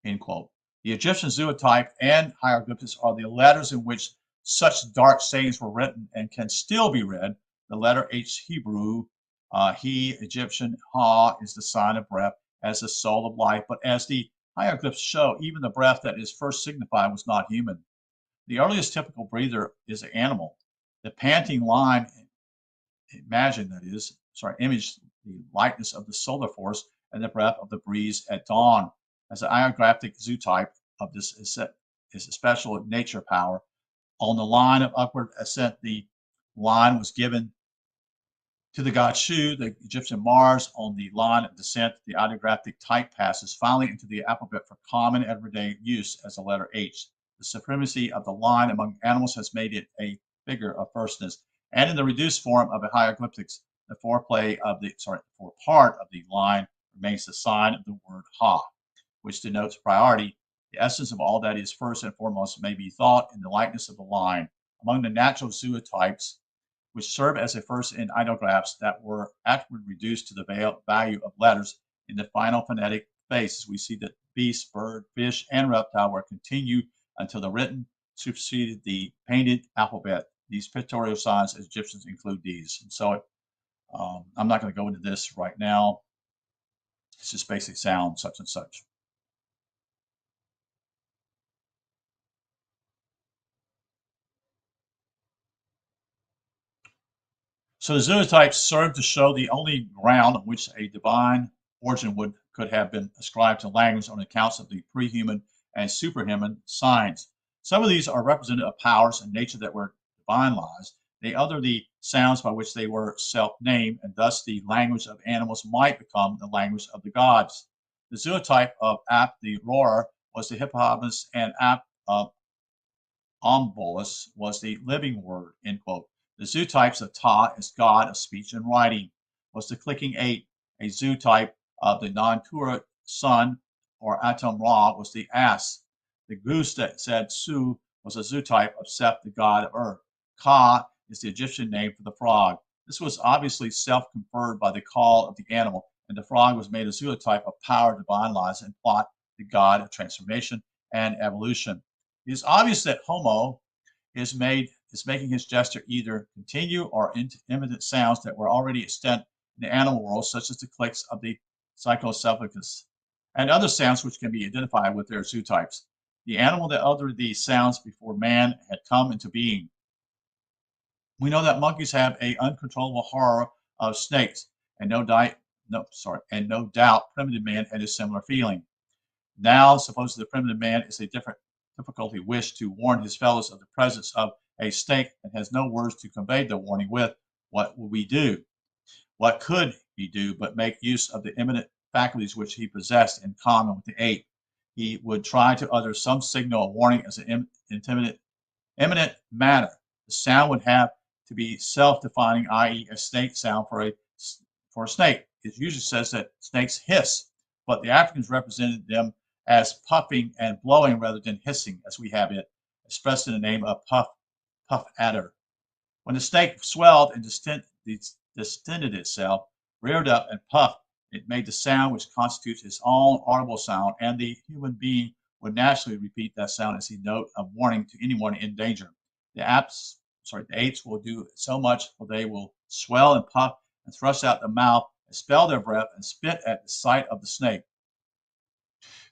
end quote. The Egyptian zootype and hieroglyphics are the letters in which such dark sayings were written and can still be read. The letter H Hebrew, he Egyptian, ha is the sign of breath as the soul of life. But as the hieroglyphs show, even the breath that is first signified was not human. The earliest typical breather is an animal. The panting line, image the likeness of the solar force and the breath of the breeze at dawn. As the iographic zootype of this is a special nature power. On the line of upward ascent, the line was given to the god Shu, the Egyptian Mars. On the line of descent, the ideographic type passes finally into the alphabet for common everyday use as the letter H. The supremacy of the line among animals has made it a figure of firstness. And in the reduced form of the hieroglyphics, the four part of the line remains the sign of the word ha, which denotes priority. The essence of all that is first and foremost may be thought in the likeness of the line. Among the natural zootypes, which serve as a first in ideographs that were afterward reduced to the value of letters in the final phonetic basis, we see that beast, bird, fish, and reptile were continued until the written superseded the painted alphabet. These pictorial signs as Egyptians include these. And so I'm not going to go into this right now. It's just basic sound, such and such. So the zootypes serve to show the only ground on which a divine origin could have been ascribed to language on accounts of the pre-human and superhuman signs. Some of these are representative of powers and nature that were divine laws. The other, the sounds by which they were self-named, and thus the language of animals might become the language of the gods. The zootype of Ap the roarer was the hippopotamus, and Ap ombolus was the living word, end quote. The zootypes of Ta as god of speech and writing was the clicking eight. A zootype of the non-Tura sun or Atum Ra was the ass. The goose that said Su was a zootype of Seth, the god of earth. Ka is the Egyptian name for the frog. This was obviously self-conferred by the call of the animal, and the frog was made a zootype of power, divine laws, and plot, the god of transformation and evolution. It is obvious that Homo is making his gesture either continue or imitate sounds that were already extant in the animal world, such as the clicks of the Cyclocephalus and other sounds which can be identified with their zootypes. The animal that uttered these sounds before man had come into being. We know that monkeys have an uncontrollable horror of snakes, and no doubt primitive man had a similar feeling. Now, suppose the primitive man is a different difficulty wish to warn his fellows of the presence of a snake and has no words to convey the warning with. What will we do? What could he do but make use of the eminent faculties which he possessed in common with the ape? He would try to utter some signal of warning as an imminent matter. The sound would have to be self-defining, i.e., a snake sound for a snake. It usually says that snakes hiss, but the Africans represented them as puffing and blowing rather than hissing, as we have it expressed in the name of puff adder. When the snake swelled and distended itself, reared up and puffed, it made the sound which constitutes its own audible sound, and the human being would naturally repeat that sound as a note of warning to anyone in danger. The apes will do so much, for they will swell and puff and thrust out the mouth, expel their breath, and spit at the sight of the snake.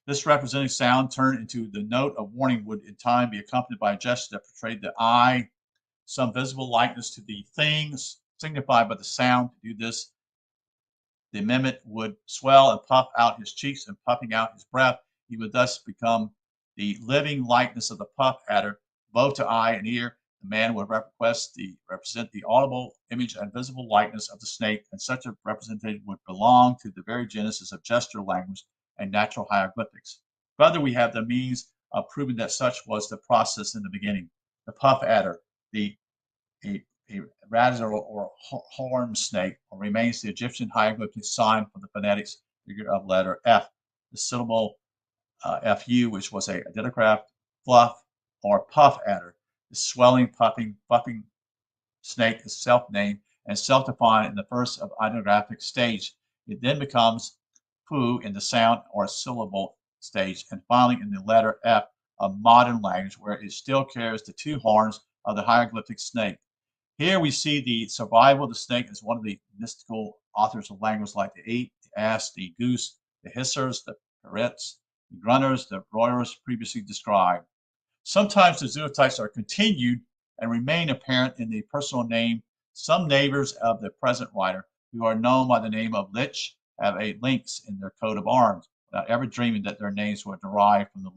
This representing sound turned into the note of warning would in time be accompanied by a gesture that portrayed the eye, some visible likeness to the things signified by the sound. To do this, the mimic would swell and puff out his cheeks, and puffing out his breath, he would thus become the living likeness of the puff adder, both to eye and ear. The man would represent the audible image and visible likeness of the snake, and such a representation would belong to the very genesis of gesture language and natural hieroglyphics. Further, we have the means of proving that such was the process in the beginning. The puff adder, a radisher or horn snake, remains the Egyptian hieroglyphic sign for the phonetics figure of letter F. The syllable FU, which was a digraph, fluff, or puff adder. The swelling, puffing, buffing snake is self-named and self-defined in the first of ideographic stage. It then becomes fu in the sound or syllable stage, and finally in the letter F of modern language, where it still carries the two horns of the hieroglyphic snake. Here we see the survival of the snake as one of the mystical authors of language, like the ape, the ass, the goose, the hissers, the parrots, the grunters, the roarers previously described. Sometimes the zootypes are continued and remain apparent in the personal name. Some neighbors of the present writer, who are known by the name of Lich, have a lynx in their coat of arms, without ever dreaming that their names were derived from the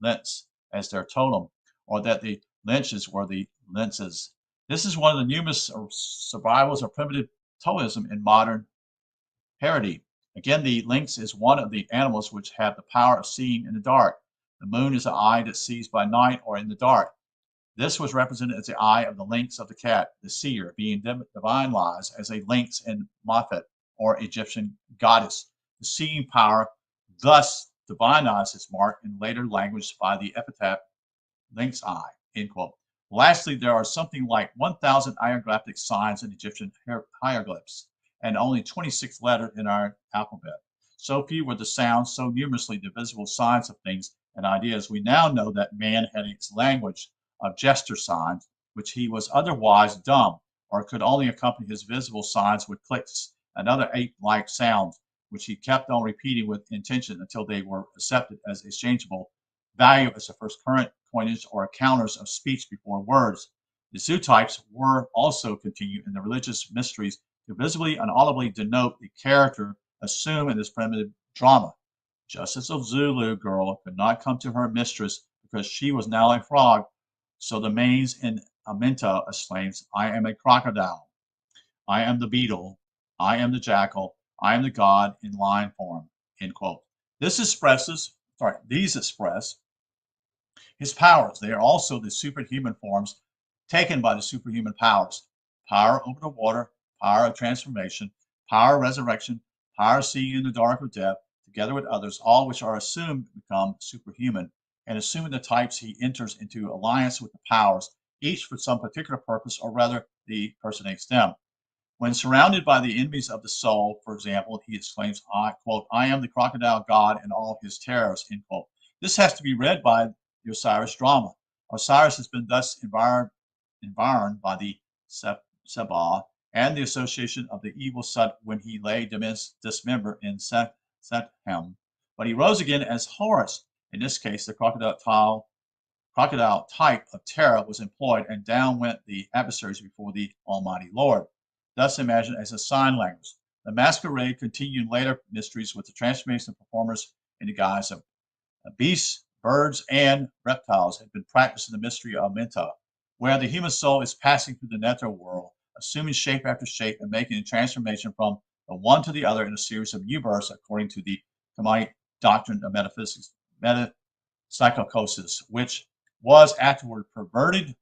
lynx as their totem, or that the lynches were the lynxes. This is one of the numerous survivals of primitive totemism in modern heritage. Again, the lynx is one of the animals which have the power of seeing in the dark. The moon is an eye that sees by night or in the dark. This was represented as the eye of the lynx of the cat, the seer, being divinized as a lynx in Mafet, or Egyptian goddess. The seeing power thus divinized its mark in later language by the epithet lynx eye, end quote. Lastly, there are something like 1,000 ideographic signs in Egyptian hieroglyphs, and only 26 letters in our alphabet. So few were the sounds, so numerously the visible signs of things and ideas. We now know that man had its language of gesture signs, which he was otherwise dumb, or could only accompany his visible signs with clicks and other ape-like sounds, which he kept on repeating with intention until they were accepted as exchangeable value as the first current coinage or counters of speech before words. The zootypes were also continued in the religious mysteries to visibly and audibly denote the character assumed in this primitive drama. Just as a Zulu girl could not come to her mistress because she was now a frog, so the manes in Aminta exclaims, "I am a crocodile. I am the beetle. I am the jackal. I am the god in lion form." End quote. These express his powers. They are also the superhuman forms taken by the superhuman powers: power over the water, power of transformation, power of resurrection, power of seeing in the dark of death, together with others, all which are assumed to become superhuman. And assuming the types, he enters into alliance with the powers, each for some particular purpose, or rather, he personates them. When surrounded by the enemies of the soul, for example, he exclaims, I quote, I am the crocodile god and all his terrors, end quote. This has to be read by the Osiris drama. Osiris has been thus environed by the Sebah and the association of the evil Sut when he lay dismembered in Sethem. But he rose again as Horus. In this case, the crocodile type of terror was employed, and down went the adversaries before the Almighty Lord, thus imagined as a sign language. The masquerade continued in later mysteries with the transformation of performers in the guise of beasts, birds, and reptiles had been practiced in the mystery of Menta, where the human soul is passing through the nether world, assuming shape after shape and making a transformation from the one to the other in a series of new births according to the Kamitic doctrine of metaphysics, metapsychosis, which was afterward perverted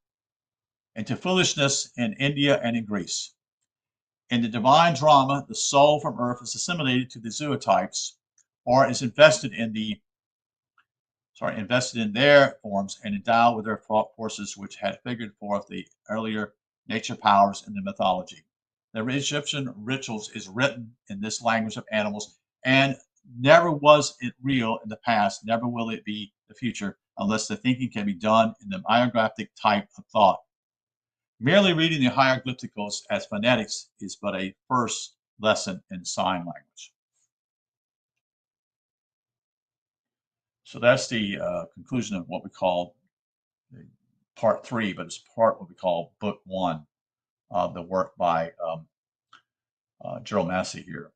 into foolishness in India and in Greece. In the divine drama, the soul from earth is assimilated to the zootypes, or is invested in their forms and endowed with their forces which had figured forth the earlier nature powers in the mythology. The Egyptian rituals is written in this language of animals, and never was it real in the past, never will it be the future, unless the thinking can be done in the iconographic type of thought. Merely reading the hieroglyphicals as phonetics is but a first lesson in sign language. So that's the conclusion of what we call part 3, but it's part what we call book 1 of the work by Gerald Massey here.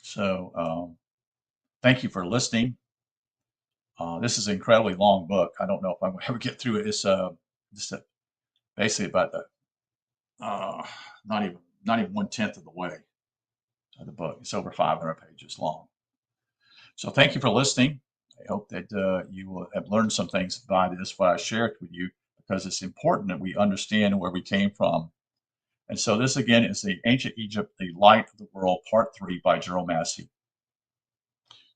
So thank you for listening. This is an incredibly long book. I don't know if I'm going to ever get through it. It's just basically about the not even 1/10 of the way of the book. It's over 500 pages long. So thank you for listening. I hope that you will have learned some things by this, what I shared with you, because it's important that we understand where we came from. And so this again is the Ancient Egypt, the Light of the World, Part 3 by Gerald Massey.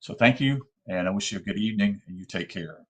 So thank you, and I wish you a good evening, and you take care.